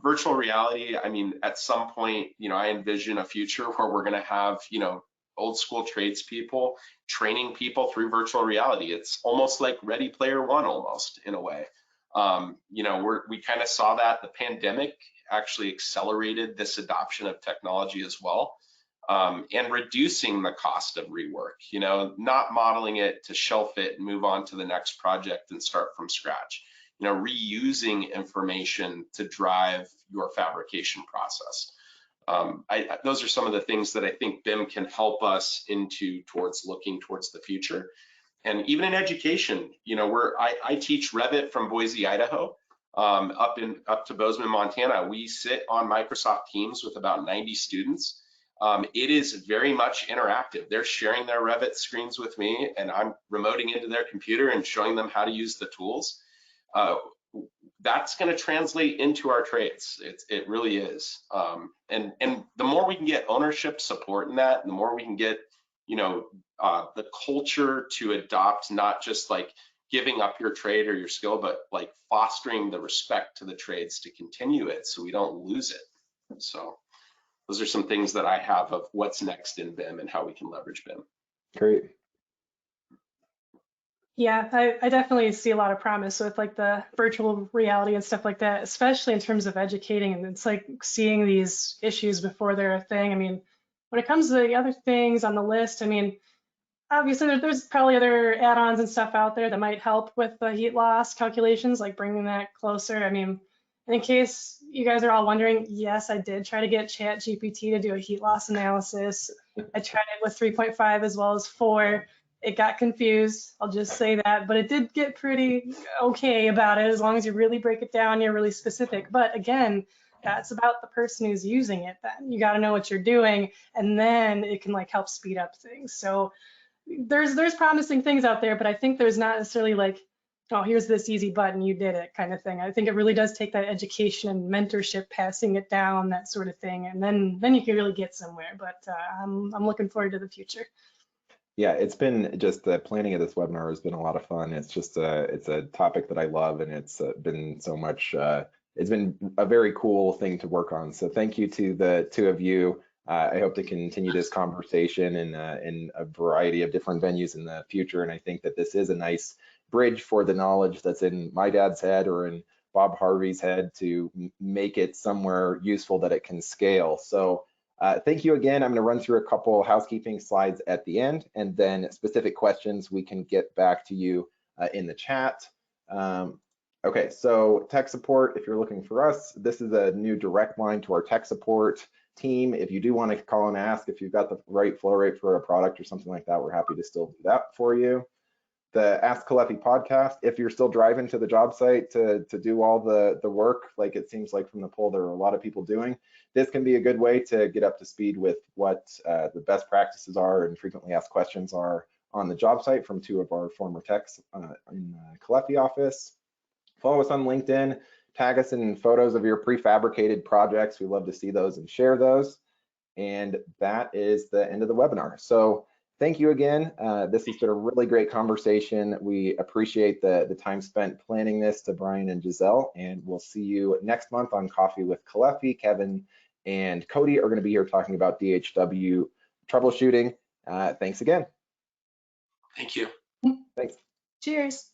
Virtual reality, I mean, at some point, I envision a future where we're going to have, old school tradespeople training people through virtual reality. It's almost like Ready Player One, almost, in a way. We kind of saw that the pandemic actually accelerated this adoption of technology as well, and reducing the cost of rework, not modeling it to shelf it and move on to the next project and start from scratch, reusing information to drive your fabrication process. Those are some of the things that I think BIM can help us towards looking towards the future. And even in education, I teach Revit from Boise, Idaho, up to Bozeman, Montana. We sit on Microsoft Teams with about 90 students. It is very much interactive. They're sharing their Revit screens with me, and I'm remoting into their computer and showing them how to use the tools. That's going to translate into our trades. It really is. And the more we can get ownership support in that, and the more we can get the culture to adopt, not just like giving up your trade or your skill, but like fostering the respect to the trades to continue it so we don't lose it. So those are some things that I have of what's next in BIM and how we can leverage BIM. Great. Yeah, I definitely see a lot of promise with like the virtual reality and stuff like that, especially in terms of educating. And it's like seeing these issues before they're a thing. I mean, when it comes to the other things on the list, I mean, obviously there's probably other add-ons and stuff out there that might help with the heat loss calculations, like bringing that closer. I mean, in case you guys are all wondering, yes, I did try to get ChatGPT to do a heat loss analysis. I tried it with 3.5 as well as 4. It got confused, I'll just say that, but it did get pretty okay about it as long as you really break it down, you're really specific. But again, that's about the person who's using it then. You got to know what you're doing, and then it can like help speed up things. So there's promising things out there, but I think there's not necessarily like, oh, here's this easy button, you did it kind of thing. I think it really does take that education and mentorship, passing it down, that sort of thing, and then you can really get somewhere. But I'm looking forward to the future. Yeah, it's been just the planning of this webinar has been a lot of fun. It's just it's a topic that I love, and it's been so much. It's been a very cool thing to work on. So thank you to the two of you. I hope to continue this conversation in a variety of different venues in the future. And I think that this is a nice bridge for the knowledge that's in my dad's head or in Bob Harvey's head to make it somewhere useful that it can scale. So. Thank you again. I'm going to run through a couple housekeeping slides at the end, and then specific questions we can get back to you in the chat. Okay, so tech support, if you're looking for us, this is a new direct line to our tech support team. If you do want to call and ask if you've got the right flow rate for a product or something like that, we're happy to still do that for you. The Ask Caleffi podcast, if you're still driving to the job site to do all the work, like it seems like from the poll there are a lot of people doing, this can be a good way to get up to speed with what the best practices are and frequently asked questions are on the job site from two of our former techs in the Caleffi office. Follow us on LinkedIn, tag us in photos of your prefabricated projects. We love to see those and share those. And that is the end of the webinar. So thank you again. This has been a really great conversation. We appreciate the time spent planning this to Brian and Jisell, and we'll see you next month on Coffee with Caleffi. Kevin and Cody are going to be here talking about DHW troubleshooting. Thanks again. Thank you. Thanks. Cheers.